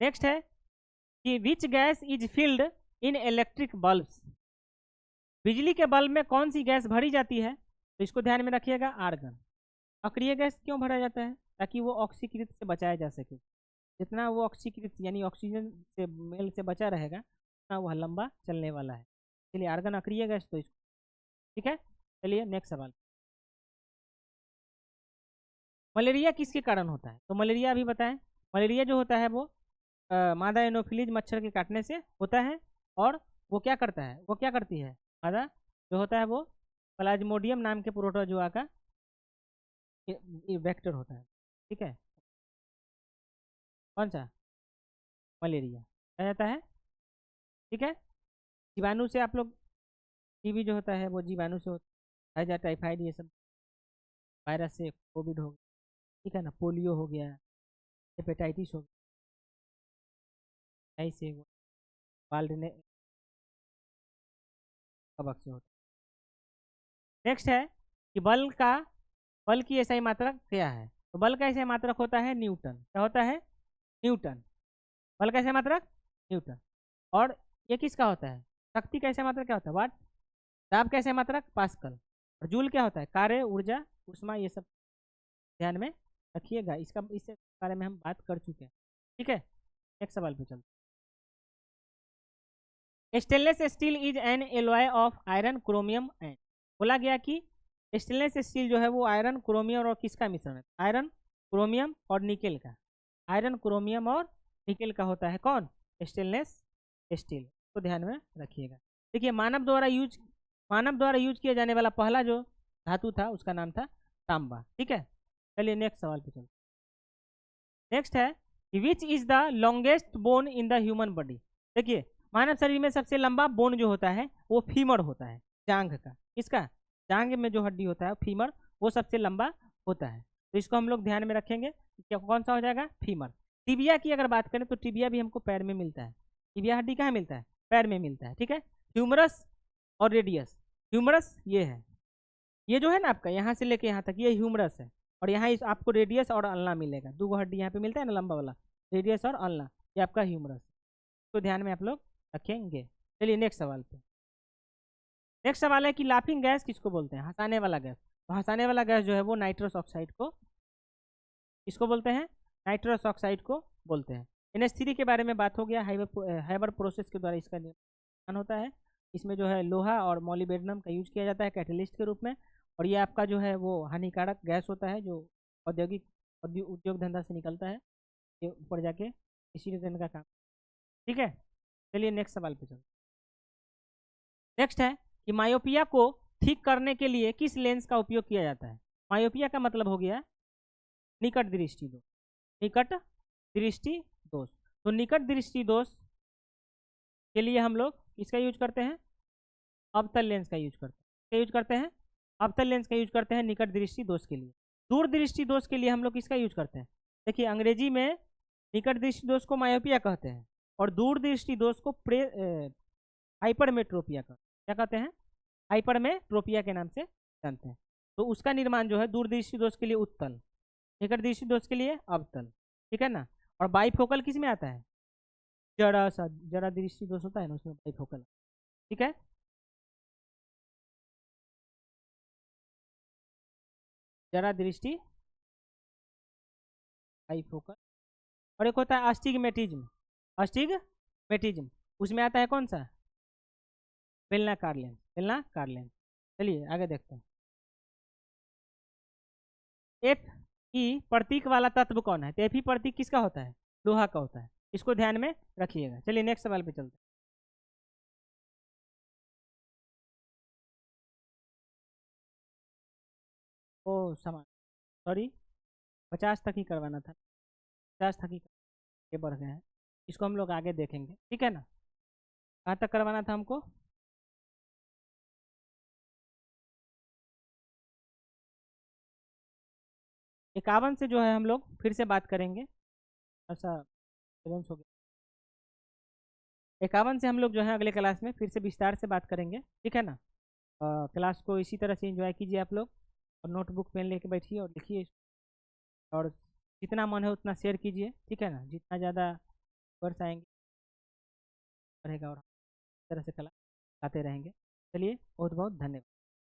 नेक्स्ट है कि which gas is filled in electric bulbs? बिजली के बल्ब में कौन सी गैस भरी जाती है? तो इसको ध्यान में रखिएगा, आर्गन। अक्रिय गैस क्यों भरा जाता है? ताकि वो ऑक्सीकृत से बचाया जा सके। जितना वो ऑक्सीकृत यानी ऑक्सीजन से मेल से बचा रहेगा उतना वह लंबा चलने वाला है। चलिए आर्गन अक्रिय गैस, तो इसको, ठीक है। चलिए नेक्स्ट सवाल। मलेरिया किसके कारण होता है? तो मलेरिया अभी बताएं। मलेरिया जो होता है वो मादा एनोफिलीज मच्छर के काटने से होता है। और वो क्या करता है? वो क्या करती है? मादा जो होता है वो प्लाज्मोडियम नाम के प्रोटोजोआ का वेक्टर होता है, ठीक है। कौन सा? मलेरिया आ जाता है, ठीक है। जीवाणु से आप लोग, टीबी जो होता है वो जीवाणु से होता है, हैजा टाइफाइड ये सब वायरस से, कोविड हो गया, ठीक है ना, पोलियो हो गया, हेपेटाइटिस हो गया, ऐसे बाल्ड ने कवक से होता है। नेक्स्ट है कि बल की ऐसा मात्रक क्या है? तो बल का ऐसा मात्रक होता है न्यूटन। क्या होता है? न्यूटन। बल का ऐसा मात्रक न्यूटन। और ये किसका होता है? शक्ति का ऐसा मात्रक क्या होता है? वाट। दाब का ऐसा मात्रक पास्कल। और जूल क्या होता है? कार्य, ऊर्जा, ऊष्मा, ये सब ध्यान में रखिएगा। इसके बारे में हम बात कर चुके हैं, ठीक है। नेक्स्ट सवाल पे चलते। Stainless steel is an alloy of iron, chromium and. बोला गया कि स्टेनलेस स्टील जो है वो आयरन, क्रोमियम और किसका मिश्रण है? आयरन, क्रोमियम और निकेल का। आयरन, क्रोमियम और निकेल का होता है कौन? स्टेनलेस स्टील, को ध्यान में रखिएगा। देखिए मानव द्वारा यूज किया जाने वाला पहला जो धातु था उसका नाम था तांबा, ठीक है। चलिए नेक्स्ट सवाल पे चलते। नेक्स्ट है which is the longest bone in the human body? देखिए मानव शरीर में सबसे लंबा बोन जो होता है वो फीमर होता है, जांघ का। इसका जांघ में जो हड्डी होता है फीमर, वो सबसे लंबा होता है। तो इसको हम लोग ध्यान में रखेंगे। क्या कौन सा हो जाएगा? फीमर। टिबिया की अगर बात करें तो टिबिया भी हमको पैर में मिलता है। टिबिया हड्डी कहाँ मिलता है? पैर में मिलता है, ठीक है। ह्यूमरस और रेडियस। ह्यूमरस ये है, ये जो है ना आपका यहाँ से लेके यहाँ तक, ये ह्यूमरस है। और यहाँ इस आपको रेडियस और अल्ना मिलेगा, दो हड्डी यहाँ पे मिलता है ना लंबा वाला, रेडियस और अल्ना, ये आपका ह्यूमरस। तो ध्यान में आप लोग रखेंगे। चलिए नेक्स्ट सवाल पे। नेक्स्ट सवाल है कि लाफिंग गैस किसको बोलते हैं? हंसाने वाला गैस। तो हंसाने वाला गैस जो है वो नाइट्रस ऑक्साइड को, किसको बोलते हैं? नाइट्रस ऑक्साइड को बोलते हैं। NH3 के बारे में बात हो गया। हाइबर प्रोसेस के द्वारा इसका निर्माण होता है। इसमें जो है लोहा और मॉलिब्डेनम का यूज किया जाता है कैटलिस्ट के रूप में। और ये आपका जो है वो हानिकारक गैस होता है जो उद्योग धंधा से निकलता है, ये ऊपर जाके इसी देने का काम, ठीक है। चलिए नेक्स्ट सवाल पे चलते। नेक्स्ट है कि मायोपिया को ठीक करने के लिए किस लेंस का उपयोग किया जाता है? मायोपिया का मतलब हो गया निकट दृष्टि दोष। निकट दृष्टि दोष। तो निकट दृष्टि दोष के लिए हम लोग किसका यूज करते हैं? अवतल लेंस का यूज करते हैं। क्या यूज करते हैं? अवतल लेंस का यूज करते हैं निकट दृष्टि दोष के लिए। दूर दृष्टि दोष के लिए हम लोग किसका यूज करते हैं? देखिए अंग्रेजी में निकट दृष्टि दोष को मायोपिया कहते हैं और दूर दृष्टि दोष को हाइपरमेट्रोपिया कहते हैं। क्या कहते हैं? हाइपरमेट्रोपिया के नाम से जानते हैं। तो उसका निर्माण जो है दूर दृष्टि दोष के लिए उत्तल, निकट दृष्टि दोष के लिए अवतल, ठीक है ना। और बाइफोकल किस में आता है? जरा दृष्टि दोष होता है ना, उसमें बाइफोकल, ठीक है। जरा दृष्टि बाइफोकल। और एक होता है अस्टिग्मेटिज्म। अस्टिग्मेटिज्म उसमें आता है कौन सा? बेलनाकार लेंस, बेलनाकार लेंस। चलिए आगे देखते हैं। एफ ई प्रतीक वाला तत्व कौन है? तो एफ ई प्रतीक किसका होता है? लोहा का होता है। इसको ध्यान में रखिएगा। चलिए नेक्स्ट सवाल पे चलते हैं। ओ समान, सॉरी 50 तक ही करवाना था, 50 तक ही ये बढ़ गए हैं। इसको हम लोग आगे देखेंगे, ठीक है ना। कहाँ तक करवाना था हमको? 51 से जो है हम लोग फिर से बात करेंगे। ऐसा बैलेंस हो गया। 51 से हम लोग जो है अगले क्लास में फिर से विस्तार से बात करेंगे, ठीक है ना। क्लास को इसी तरह से एंजॉय कीजिए आप लोग, और नोटबुक पेन लेके बैठिए और लिखिए। और जितना मन है उतना शेयर कीजिए, ठीक है ना। जितना ज़्यादा वर्ष आएंगे रहेगा और इस तरह से क्लास आते रहेंगे। चलिए बहुत बहुत धन्यवाद।